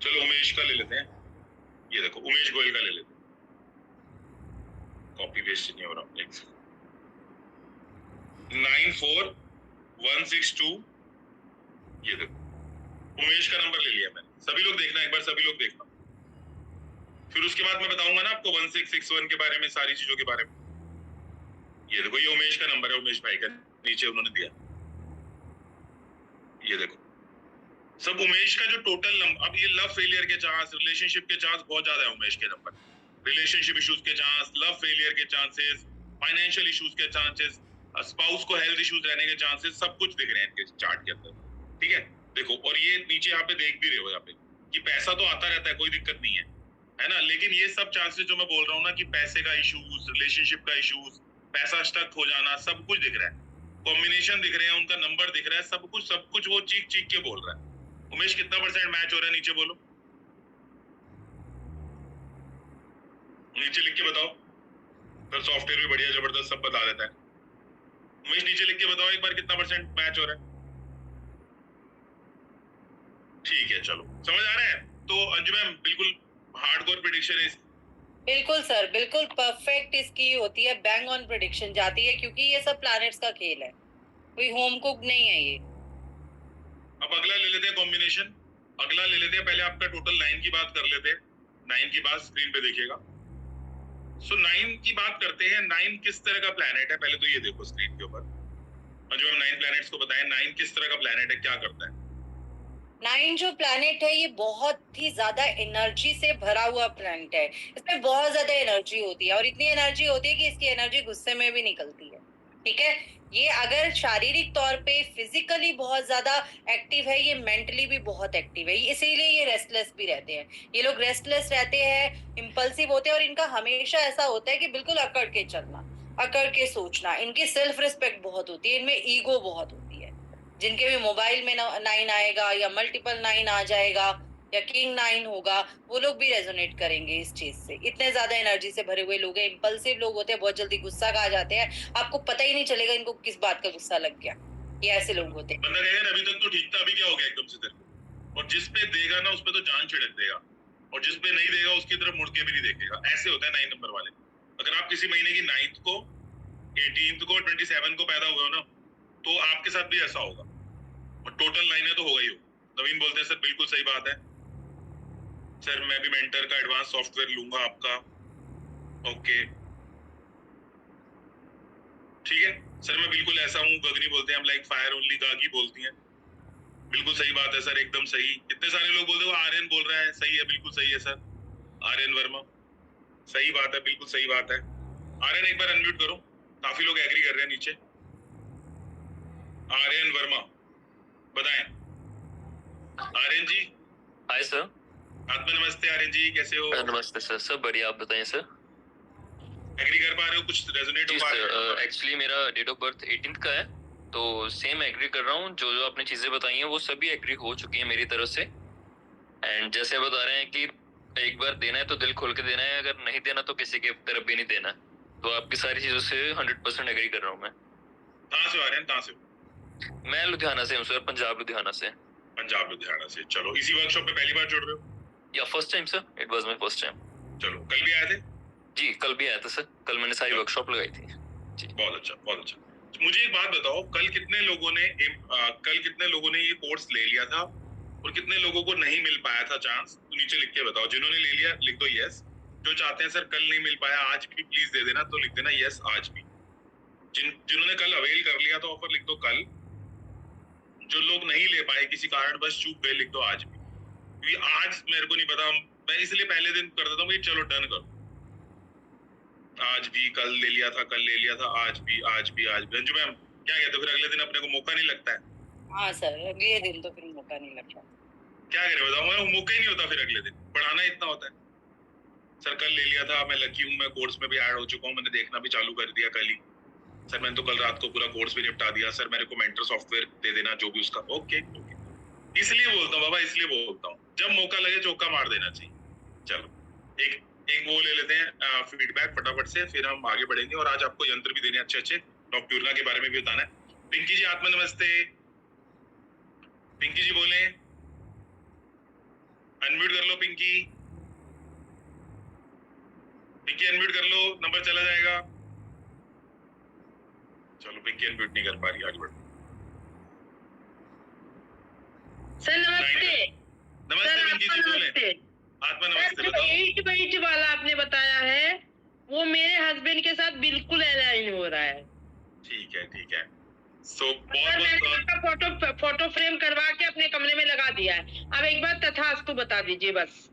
चलो उमेश का ले लेते हैं, ये देखो उमेश गोयल का ले लेते हैं। कॉपी पेस्ट नहीं हो रहा, 94162, ये देखो उमेश का नंबर ले लिया मैंने। सभी लोग देखना एक बार, सभी लोग देखना। फिर उसके बाद मैं बताऊंगा ना आपको 1661 के बारे में, सारी चीजों के बारे में। ये देखो ये उमेश का नंबर है, उमेश भाई का, नीचे उन्होंने दिया। ये देखो सब उमेश का जो टोटल नंबर। अब ये लव फेलियर के चांस, रिलेशनशिप के चांस बहुत ज्यादा है उमेश के नंबर। रिलेशनशिप इश्यूज के चांस, लव फेलियर के चांसेस, फाइनेंशियल इश्यूज के चांसेस, स्पाउस को हेल्थ इश्यूज रहने के चांसेस, सब कुछ दिख रहे हैं इनके चार्ट के अंदर। ठीक है देखो, और ये नीचे यहाँ पे देख भी रहे हो यहाँ पे कि पैसा तो आता रहता है, कोई दिक्कत नहीं है ना, लेकिन ये सब चांसेस जो मैं बोल रहा हूँ ना कि पैसे का इश्यूज, रिलेशनशिप का इश्यूज, पैसा स्टक हो जाना, सब कुछ दिख रहा है, कॉम्बिनेशन दिख रहे हैं, उनका नंबर दिख रहा है, सब कुछ वो चीख चीख के बोल रहा है। उमेश कितना परसेंट मैच हो रहा है नीचे बोलो, नीचे लिख के बताओ। सर सॉफ्टवेयर भी बढ़िया जबरदस्त सब बता देता है। उमेश नीचे लिख के बताओ एक बार कितना परसेंट मैच हो रहा है। ठीक है चलो, समझ आ रहा है। तो अंजू मैम बिल्कुल हार्डकोर प्रेडिक्शन है। बिल्कुल सर, बिल्कुल परफेक्ट इसकी होती है, बैंग ऑन प्रेडिक्शन जाती है, क्योंकि ये सब प्लैनेट्स का खेल है, कोई होम कुक नहीं है ये। अब अगला ले लेते हैं कॉम्बिनेशन, अगला ले लेते हैं। पहले आपका टोटल 9 की बात कर लेते हैं। 9 की बात स्क्रीन पे देखिएगा। सो 9 की बात करते हैं। 9 किस तरह का प्लैनेट है, पहले तो ये देखो स्क्रीन के ऊपर। और जो हम 9 प्लैनेट्स को बताएं, 9 किस तरह का प्लैनेट है, क्या करता है। 9 जो प्लैनेट है ये बहुत ही ज्यादा एनर्जी से भरा हुआ प्लैनेट है। इसमें बहुत ज्यादा एनर्जी होती है, और इतनी एनर्जी होती है कि इसकी एनर्जी गुस्से में भी निकलती है। ठीक है, ये अगर शारीरिक तौर पे फिजिकली बहुत ज्यादा एक्टिव है, ये मेंटली भी बहुत एक्टिव है, इसीलिए ये रेस्टलेस भी रहते हैं। ये लोग रेस्टलेस रहते हैं, इम्पल्सिव होते हैं, और इनका हमेशा ऐसा होता है कि बिल्कुल अकड़ के चलना, अकड़ के सोचना। इनकी सेल्फ रिस्पेक्ट बहुत होती है, इनमें ईगो बहुत होती है। जिनके भी मोबाइल में 9 आएगा या मल्टीपल 9 आ जाएगा या किंग 9 होगा, वो लोग भी रेजोनेट करेंगे इस चीज से। इतने ज्यादा एनर्जी से भरे हुए लोग हैं, इंपल्सिव लोग होते हैं, बहुत जल्दी गुस्सा आ जाते हैं, आपको पता ही नहीं चलेगा इनको किस बात का गुस्सा लग गया। ये ऐसे लोग होते हैं। बंदा कहेगा अभी तक तो ठीक था, अभी क्या हो गया एकदम से तेरे को। और जिस पे देगा ना उस पे तो जान छिड़क देगा, और जिस पे नहीं देगा उसकी तरफ मुड़ के भी नहीं देखेगा। ऐसे होता है 9 नंबर वाले। अगर आप किसी महीने की 9th को, 18th को, 27 को पैदा हुए हो ना, तो आपके साथ भी ऐसा होगा। और टोटल 9 है तो होगा ही हो। नवीन बोलते हैं सर बिल्कुल सही बात है सर, मैं भी मेंटर का एडवांस सॉफ्टवेयर लूंगा आपका। ओके ठीक है सर, मैं बिल्कुल ऐसा हूँ। गगनी बोलते हैं हम लाइक फायर ओनली, गागी बोलती हैं। बिल्कुल सही बात है सर, एकदम सही। कितने सारे लोग बोलते हो आर्यन बोल रहा है, सही है, बिल्कुल सही है सर। आर्यन वर्मा, सही बात है, बिल्कुल सही बात है। आर्यन एक बार अनम्यूट करो, काफी लोग एग्री कर रहे हैं नीचे। आर्यन वर्मा बताएं। आर्यन जी। Hi sir. आत्मा नमस्ते आर्यन जी, कैसे हो। नमस्ते सर, सब बढ़िया, आप बताएं सर। एग्री कर पा रहे हो, कुछ रेजोनेट हो पा रहे हो। एक्चुअली मेरा डेट ऑफ बर्थ 18th का है, तो सेम एग्री कर रहा हूँ। जो जो आपने चीजें बताई हैं वो सभी एग्री हो चुकी हैं मेरी तरफ से। एंड जैसे बता रहे हैं कि एक बार देना है तो दिल खोल के देना है, अगर नहीं देना तो किसी की तरफ भी नहीं देना है। तो आपकी सारी चीजों से 100% एग्री कर रहा हूँ मैं। कहाँ से आ रहे हैं, कहाँ से। मैं लुधियाना से हूँ सर, पंजाब लुधियाना से। पंजाब लुधियाना से, चलो इसी वर्कशॉप पे पहली बार जुड़ रहे हो। या first time sir, it was my first time. चलो कल भी आए थे। जी कल भी आया था सर, कल मैंने सारी वर्कशॉप लगाई थी जी। बहुत अच्छा, बहुत अच्छा। मुझे एक बात बताओ, कल कितने लोगों ने ये कोर्स ले लिया था और कितने लोगों को नहीं मिल पाया था चांस, तो नीचे लिख के बताओ। जिन्होंने ले लिया लिख दो यस, जो चाहते हैं सर कल नहीं मिल पाया आज भी प्लीज दे देना, तो लिख देना यस आज भी। जिन्होंने कल अवेल कर लिया तो ऑफर लिख दो कल। जो लोग नहीं ले पाए किसी कारणवश चूक गए, लिख दो आज भी। क्योंकि आज मेरे को नहीं पता, मैं इसलिए पहले दिन कर देता हूँ कि चलो डन करो। आज भी, कल ले लिया था, कल ले लिया था, आज भी, आज भी, आज भी। अंजू मैम क्या कहते हो, फिर अगले दिन अपने को मौका नहीं लगता है। हाँ सर, अगले दिन तो फिर मौका नहीं लगता। क्या करें बताओ, मौका ही नहीं होता फिर अगले दिन, पढ़ाना इतना होता है। सर कल ले लिया था, मैं लकी हूँ, मैं कोर्स में भी ऐड हो चुका हूँ, मैंने देखना भी चालू कर दिया कल ही। सर मैंने तो कल रात को पूरा कोर्स भी निपटा दिया। सर मेरे को मेंटर सॉफ्टवेयर दे देना जो भी उसका। ओके ओके, इसलिए बोलता हूँ बाबा, इसलिए बोलता हूँ जब मौका लगे चौका मार देना चाहिए। चलो एक वो ले लेते हैं फीडबैक फटाफट से, फिर हम आगे बढ़ेंगे। और आज आपको यंत्र भी देने अच्छे अच्छे, नॉक्टर्ना के बारे में भी बताना है। पिंकी जी आत्मा नमस्ते, पिंकी जी बोले, अनम्यूट कर लो पिंकी, पिंकी अनम्यूट कर लो, नंबर चला जाएगा। चलो पिंकी अनम्यूट नहीं कर पा रही, आगे बढ़ो। सर नमस्ते। नमस्ते सर पिंकी जी बोले, नमस्ते। आत्मा सर नमस्ते, जो बताओ। 8 वाला आपने बताया है वो मेरे हस्बैंड के साथ बिल्कुल अलाइन हो रहा है। ठीक है ठीक है। सो सर मैंने बहुत आपका फोटो फ्रेम करवा के अपने कमरे में लगा दिया है। अब एक बार तथास्तु बता दीजिए बस।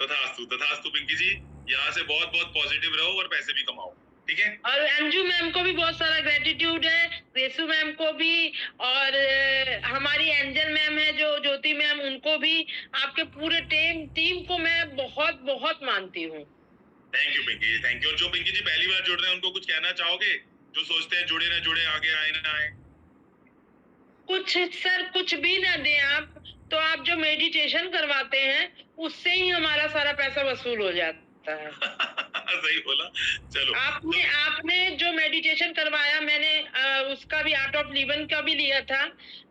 तथास्तु पिंकी जी, यहाँ से बहुत बहुत पॉजिटिव रहो और पैसे भी कमाओ, ठीक है। और अंजू मैम को भी बहुत सारा ग्रेटिट्यूड है, रेसू मैम को भी, और हमारी एंजल मैम है जो ज्योति मैम, उनको भी, आपके पूरे टीम को मैं बहुत बहुत मानती हूँ। Thank you Pinki ji, thank you. और जो पिंकी जी पहली बार जुड़ रहे हैं उनको कुछ कहना चाहोगे, जो सोचते हैं जुड़े ना जुड़े, आगे आए ना आए? कुछ सर कुछ भी ना दें आप, तो आप जो मेडिटेशन करवाते हैं उससे ही हमारा सारा पैसा वसूल हो जाता है। सही बोला। चलो आपने जो मेडिटेशन करवाया, मैंने उसका भी आर्ट ऑफ लिविंग का भी लिया था।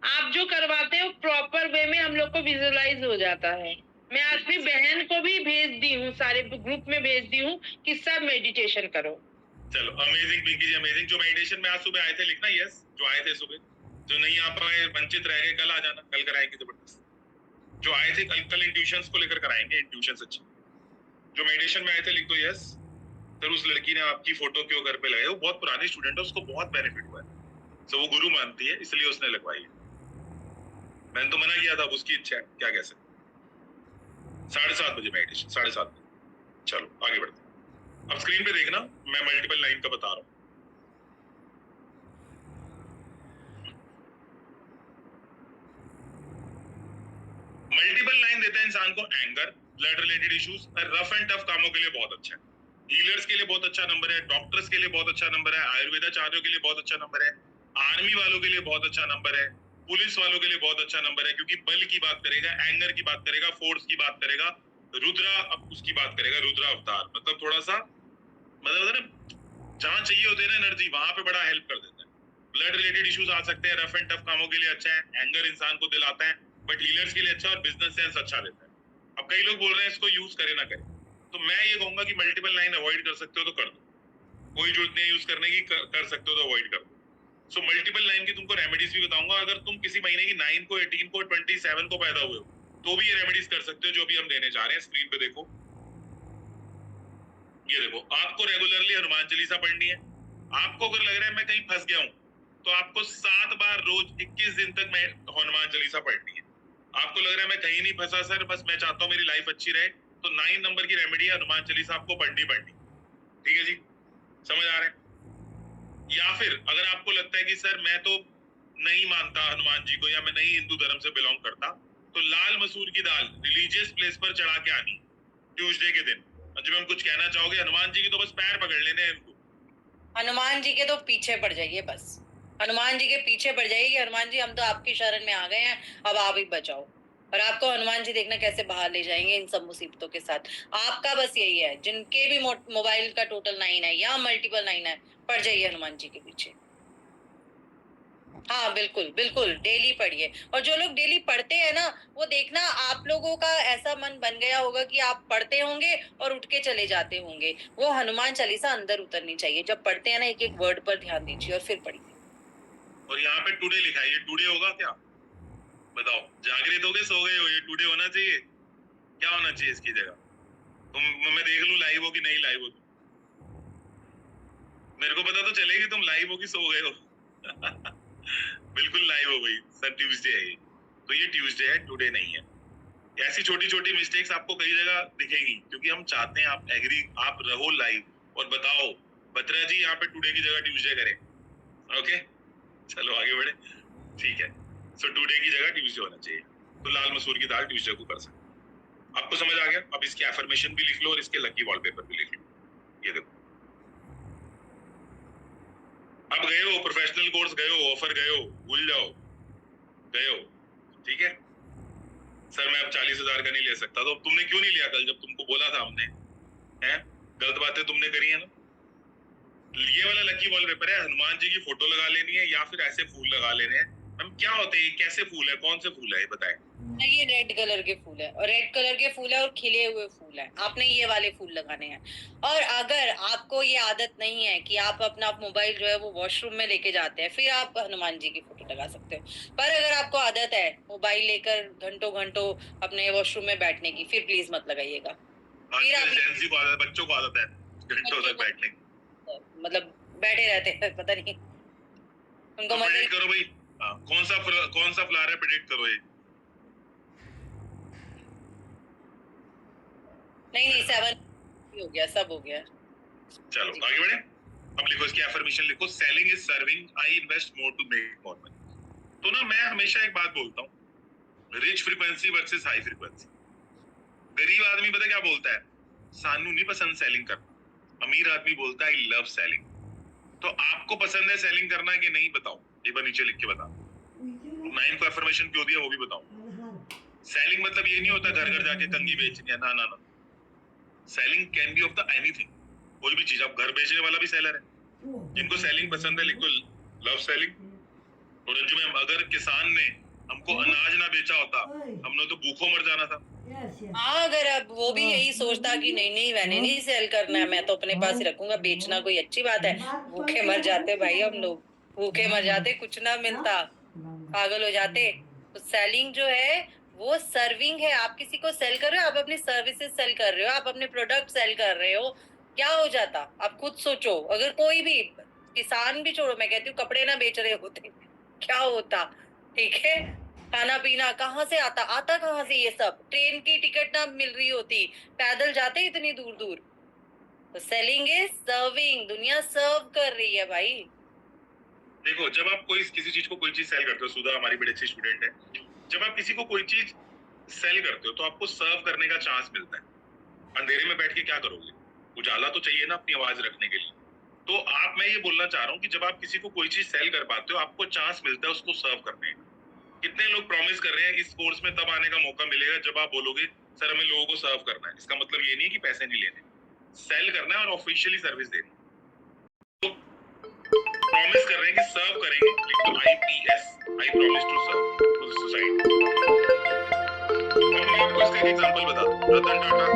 आप जो करवाते हो प्रॉपर वे में हम लोग को विजुअलाइज हो जाता है। मैं अपनी बहन को भी भेज दी हूँ, सारे ग्रुप में भेज दी हूँ कि सब मेडिटेशन करो। चलो अमेजिंग पिंकी जी, अमेजिंग। जो मेडिटेशन में आज सुबह आए थे लिखना, यस, जो आए थे सुबह, जो नहीं आ पाए वंचित रह गए, कल आ जाना, कल कराएंगे जबरदस्त। जो आए थे कल इंट्यूशंस को लेकर कराएंगे, इंट्यूशंस अच्छे। जो मेडिटेशन में आए थे लिख दो यस। सर उस लड़की ने आपकी फोटो क्यों घर पे लगाई? वो बहुत पुरानी स्टूडेंट है, उसको बहुत बेनिफिट हुआ है, सो वो गुरु मानती है इसलिए उसने लगवाई है। मैंने तो मना किया था, अब उसकी इच्छा है, क्या कह सकते। 7:30 बजे मेडिटेशन, 7:30 बजे। चलो आगे बढ़ते हैं। अब स्क्रीन पे देखना, मैं मल्टीपल लाइन का बता रहा हूँ। मल्टीपल लाइन देता है इंसान को anger, blood related issues, rough and tough कामों के लिए बहुत अच्छा है, हीलर्स के लिए बहुत अच्छा नंबर है, डॉक्टर्स के लिए बहुत अच्छा नंबर है, आयुर्वेदाचार्यों के लिए बहुत अच्छा नंबर है, आर्मी वालों के लिए बहुत अच्छा नंबर है, पुलिस वालों के लिए बहुत अच्छा नंबर है, क्योंकि बल की बात करेगा, एंगर की बात करेगा, फोर्स की बात करेगा, रुद्रा उसकी बात करेगा, रुद्रा अवतार, मतलब थोड़ा सा मतलब ना जहाँ चाहिए होते हैं ना एनर्जी, वहां पे बड़ा हेल्प कर देता है। ब्लड रिलेटेड इश्यूज आ सकते हैं, रफ एंड टफ कामों के लिए अच्छा है, एंगर इंसान को दिलाता है, बट हीलर्स के लिए अच्छा, और बिजनेस सेंस अच्छा देता है। अब कई लोग बोल रहे हैं इसको यूज करे ना करे, तो मैं ये कहूंगा कि मल्टीपल लाइन अवॉइड कर सकते हो तो कर दो, कोई जरूरत नहीं है यूज करने की, कर सकते हो तो अवॉइड कर दो। सो मल्टीपल लाइन की तुमको रेमेडीज भी बताऊंगा। अगर तुम किसी महीने की 9 को, 18 को, 27 को पैदा हुए हो तो भी ये रेमेडीज कर सकते हो, जो भी हम देने जा रहे हैं। स्क्रीन पे देखो, ये देखो, आपको रेगुलरली हनुमान चालीसा पढ़नी है। आपको अगर लग रहा है मैं कहीं फंस गया हूँ, तो आपको 7 बार रोज 21 दिन तक मैं हनुमान चालीसा पढ़नी है। आपको लग रहा है मैं कहीं नहीं फंसा सर, बस मैं चाहता हूँ मेरी लाइफ अच्छी रहे, तो 9 नंबर की रेमेडी है, हनुमान चालीसा आपको पढ़नी। ठीक है जी, समझ आ रहा है? या फिर अगर आपको लगता है कि सर मैं तो नहीं मानता हनुमान जी को, या मैं नहीं हिंदू धर्म से बिलोंग करता, तो लाल मसूर की दाल रिलीजियस प्लेस पर चढ़ा के आनी ट्यूसडे के दिन। जब हम कुछ कहना चाहोगे, हनुमान जी की तो बस पैर पकड़ लेने हैं इनको, हनुमान जी के तो पीछे पड़ जाइए, बस हनुमान जी के पीछे पड़ जाइए कि हनुमान जी हम तो आपकी शरण में आ गए हैं, अब आप ही बचाओ। और आपको हनुमान जी देखना कैसे बाहर ले जाएंगे इन सब मुसीबतों के साथ। आपका बस यही है, जिनके भी मोबाइल का टोटल 9 है या मल्टीपल 9 है, पड़ जाइए हनुमान जी के पीछे। हाँ बिल्कुल बिल्कुल, डेली पढ़िए। और जो लोग डेली पढ़ते हैं ना, वो देखना आप लोगों का ऐसा मन बन गया होगा कि आप पढ़ते होंगे और उठ के चले जाते होंगे। वो हनुमान चालीसा अंदर उतरनी चाहिए। जब पढ़ते हैं ना, एक एक वर्ड पर ध्यान दीजिए और फिर पढ़िए। और यहाँ पे टुडे लिखा है, ये टुडे होगा क्या? बताओ, जागृत हो गए, सो गए हो? ये टुडे होना चाहिए, क्या होना चाहिए इसकी जगह? मैं देख लूं लाइव हो कि नहीं लाइव हो, मेरे को पता तो चलेगी तुम लाइव हो कि सो गए हो। बिल्कुल लाइव हो गई सर, ट्यूसडे है ये, तो ये ट्यूसडे है, टुडे नहीं है। ऐसी छोटी छोटी मिस्टेक्स आपको कई जगह दिखेंगी, क्योंकि हम चाहते हैं आप एग्री, आप रहो लाइव और बताओ बत्रा जी यहाँ पे टुडे की जगह ट्यूसडे करें। ओके, चलो आगे बढ़े। ठीक है, सो टुडे की जगह ट्यूसडे होना चाहिए, तो लाल मसूर की दाल ट्यूसडे को कर सकते। आपको समझ आ गया? अब इसकी एफर्मेशन भी लिख लो और इसके लकी वॉलपेपर भी लिख लो। ये देखो, अब गए हो प्रोफेशनल कोर्स, गए हो ऑफर, गए हो, भूल जाओ, गए हो, ठीक है। सर मैं अब 40,000 का नहीं ले सकता, तो तुमने क्यों नहीं लिया कल, जब तुमको बोला था हमने? हैं, गलत बातें तुमने करी है ना, ये वाला लकी वॉलपेपर है, हनुमान जी की फोटो लगा लेनी है या फिर ऐसे फूल लगा लेने हैं। हम क्या होते हैं, कैसे फूल है, कौन से फूल है ये बताएं। ये रेड कलर के फूल है, और रेड कलर के फूल है और खिले हुए फूल है, आपने ये वाले फूल लगाने हैं। और अगर आपको ये आदत नहीं है कि आप अपना मोबाइल जो है वो वॉशरूम में लेके जाते हैं, फिर आप हनुमान जी की फोटो लगा सकते हो। पर अगर आपको आदत है मोबाइल लेकर घंटों घंटों अपने वॉशरूम में बैठने की, फिर प्लीज मत लगाइएगा। फिर आजकल आप जेंजी को आदत है, बच्चों को आदत है घंटों तक बैठने की। मतलब बैठे रहते हैं, पता नहीं उनको मजा प्रेडिक्ट करो भाई, कौन सा फ्लावर है, प्रेडिक्ट करो ये। नहीं 7 हो गया, सब हो गया। चलो आगे बढ़े। अब लिखो इसकी एफर्मेशन लिखो, selling is serving, I invest more to make more money. तो ना मैं हमेशा एक बात बोलता हूँ, rich frequency versus high frequency. गरीब आदमी पता क्या बोलता है, सानू नहीं पसंद सेलिंग करना। अमीर आदमी बोलता है आई लव सेलिंग। तो आपको पसंद है सेलिंग करना कि नहीं, बताओ एक बार नीचे लिख के बताओ। 9 को एफर्मेशन क्यों दिया वो भी बताओ। सेलिंग मतलब ये नहीं होता घर घर जाके कंघी बेचनी है, ना ना ना। Selling can be of the anything, कोई भी चीज। आप घर बेचने वाला भी सेलर है, जिनको सेलिंग पसंद है लिखो लव सेलिंग। और रंजू मैम, अगर किसान ने हमको अनाज ना बेचा होता, हमने तो भूखों मर जाना था। हाँ, अगर अब वो भी यही सोचता कि नहीं मैंने नहीं सेल करना है, मैं तो अपने पास ही रखूंगा, बेचना कोई अच्छी बात है, भूखे मर जाते भाई हम लोग, भूखे मर जाते, कुछ ना मिलता, पागल हो जाते। तो सेलिंग जो है वो सर्विंग है। आप किसी को सेल कर रहे हो, आप अपनी सर्विसेज सेल कर रहे हो, आप अपने प्रोडक्ट सेल कर रहे हो, क्या हो जाता आप खुद सोचो। अगर कोई भी किसान भी छोड़ो, मैं कहती हूँ कपड़े ना बेच रहे होते, क्या होता, ठीक है। खाना पीना कहाँ से आता कहाँ से ये सब, ट्रेन की टिकट ना मिल रही होती, पैदल जाते इतनी दूर दूर। तो सेलिंग इज सर्विंग, दुनिया सर्व कर रही है भाई। देखो, जब आप किसी चीज को कोई चीज सेल करते हो, सुधा हमारी बड़ी अच्छी स्टूडेंट है, जब आप किसी को कोई चीज सेल करते हो तो आपको सर्व करने का चांस मिलता है। अंधेरे में बैठ के क्या करोगे, उजाला तो चाहिए ना अपनी आवाज रखने के लिए। तो मैं ये बोलना चाह रहा हूँ कि जब आप किसी को कोई चीज सेल कर पाते हो, आपको चांस मिलता है उसको सर्व करने का। कितने लोग प्रॉमिस कर रहे हैं इस कोर्स में तब आने का मौका मिलेगा जब आप बोलोगे सर हमें लोगों को सर्व करना है। इसका मतलब ये नहीं है कि पैसे नहीं लेने, सेल करना है और ऑफिशियली सर्विस देनी। तो प्रॉमिस कर रहे हैं कि सर्व करेंगे, लिख दो IPS, I promise to serve to society. अब मैं आपको इसका एक एग्जांपल बता दूं। रतन टाटा